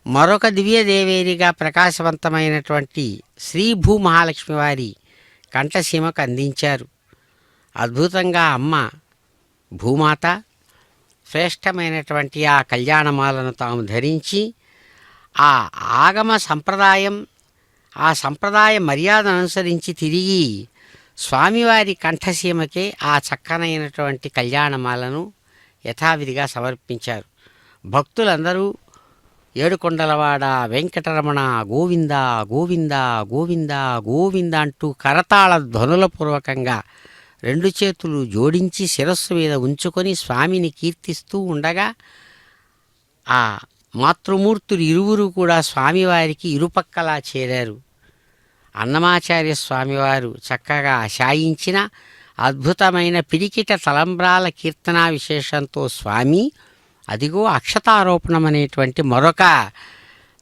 మరొక దివ్యదేవేరిగా ప్రకాశవంతమైనటువంటి శ్రీ భూమహాలక్ష్మి వారి కంఠసీమకు అందించారు. అద్భుతంగా అమ్మ భూమాత శ్రేష్టమైనటువంటి ఆ కళ్యాణమాలను తాము ధరించి ఆ ఆగమ సంప్రదాయం, ఆ సంప్రదాయ మర్యాదను అనుసరించి తిరిగి స్వామివారి కంఠసీమకే ఆ చక్కనైనటువంటి కళ్యాణమాలను యథావిధిగా సమర్పించారు. భక్తులందరూ ఏడుకొండలవాడ వెంకటరమణ గోవింద గోవింద గోవింద గోవింద అంటూ కరతాళ ధ్వనులపూర్వకంగా రెండు చేతులు జోడించి శిరస్సు మీద ఉంచుకొని స్వామిని కీర్తిస్తూ ఉండగా ఆ మాతృమూర్తులు ఇరువురు కూడా స్వామివారికి ఇరుపక్కలా చేరారు. అన్నమాచార్య స్వామివారు చక్కగా శాయించిన అద్భుతమైన పిడికిట తలంబ్రాల కీర్తనా విశేషంతో స్వామి అదిగో అక్షతారోపణం అనేటువంటి మరొక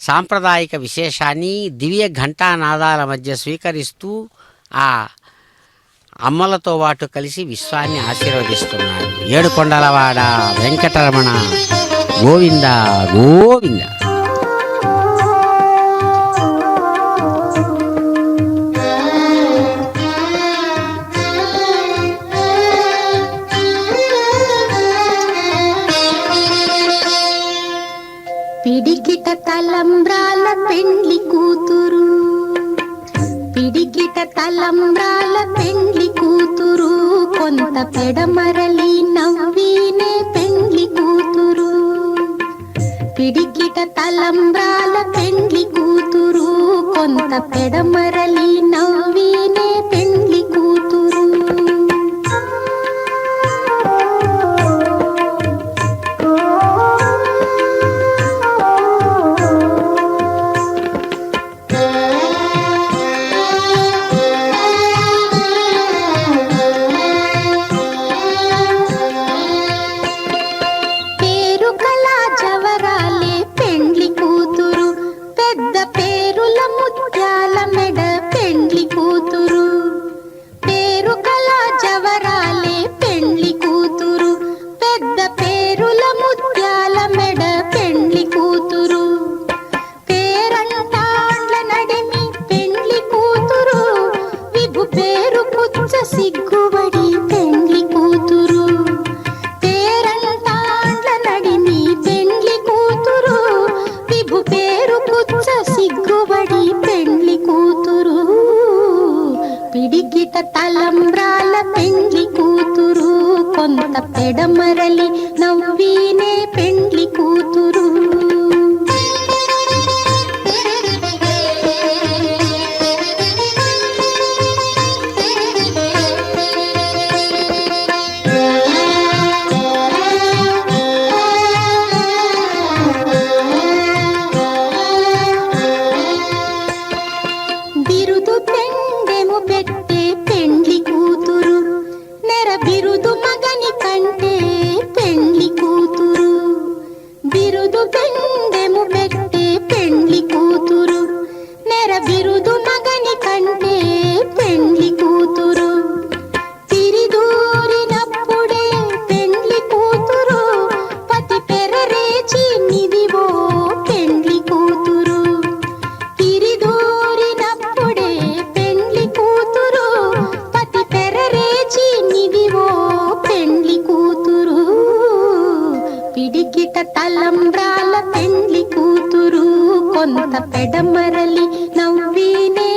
సాంప్రదాయిక విశేషాన్ని దివ్య ఘంటానాదాల మధ్య స్వీకరిస్తూ ఆ అమ్మలతో పాటు కలిసి విశ్వాన్ని ఆశీర్వదిస్తున్నారు. ఏడుకొండలవాడ వెంకటరమణ గోవింద గోవింద. పిడికిట తలంబ్రాల పెండ్లి కూతురు, పిడికిట తలంబ్రాల పెండ్లి కూతురు, కొంత పెడమరలి నవ్వినే పెండ్లి కూతురు. పిడికిట తలంబ్రాల పెండ్లి కూతురు, కొంత పెడమరలి నవ్వినే పెండ్లి కూతురు. సిగ్గుబడి పెండ్లి కూతురు, పేరంటాండ్ల నడిమి పెండ్లి కూతురు, విభు పేరు కుచ్చ సిగ్గుబడి పెండ్లి కూతురు. పిడికిట తలంబ్రాల పెండ్లి కూతురు, కొంత పెడమరలి నవ్వినే పెండ్లి కూతురు. బిరుదు పెండెము పెట్టే పెండ్లి కూతురు, నెర బిరుదు మగని కంటే పెండ్లి కూతురు. బిరుదు పెండెము పెట్టే పెండ్లి కూతురు, నెర బిరుదు మగని కంటే పెండ్లి కూతురు. తిరిదూరినప్పుడే పెండ్లి కూతురు, పతి పెరరేచి నిదివో పెండ్లి కూతురు. తిరిదూరినప్పుడే పెండ్లి కూతురు, పతి పెరరేచి నిదివో పెండ్లి కూతురు. పిడికిట తలంబ్రాల పెండ్లి కూతురు, కొంత పెడమరలి నవ్వినే